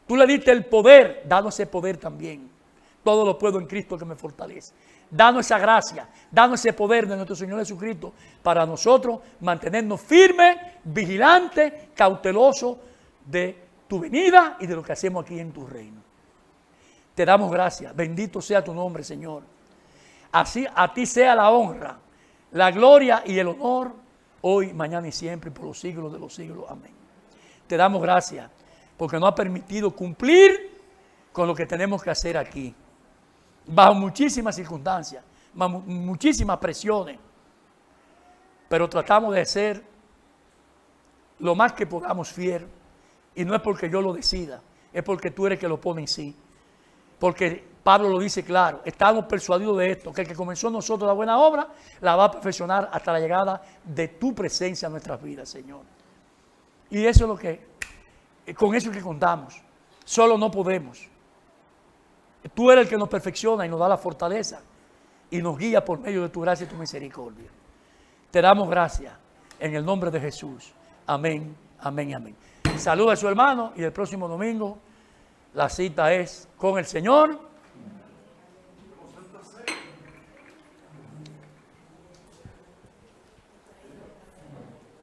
Tú le diste el poder, danos ese poder también. Todo lo puedo en Cristo que me fortalece. Danos esa gracia, danos ese poder de nuestro Señor Jesucristo para nosotros mantenernos firmes, vigilantes, cautelosos de tu venida y de lo que hacemos aquí en tu reino. Te damos gracias. Bendito sea tu nombre, Señor. Así a ti sea la honra, la gloria y el honor, hoy, mañana y siempre, por los siglos de los siglos. Amén. Te damos gracias porque nos ha permitido cumplir con lo que tenemos que hacer aquí. Bajo muchísimas circunstancias, muchísimas presiones. Pero tratamos de ser lo más que podamos fiel. Y no es porque yo lo decida, es porque tú eres que lo pone en sí. Porque Pablo lo dice claro, estamos persuadidos de esto, que el que comenzó en nosotros la buena obra, la va a perfeccionar hasta la llegada de tu presencia en nuestras vidas, Señor. Y eso es lo que, con eso es que contamos. Solo no podemos. Tú eres el que nos perfecciona y nos da la fortaleza y nos guía por medio de tu gracia y tu misericordia. Te damos gracias en el nombre de Jesús. Amén, amén y amén. Saluda a su hermano y el próximo domingo la cita es con el Señor.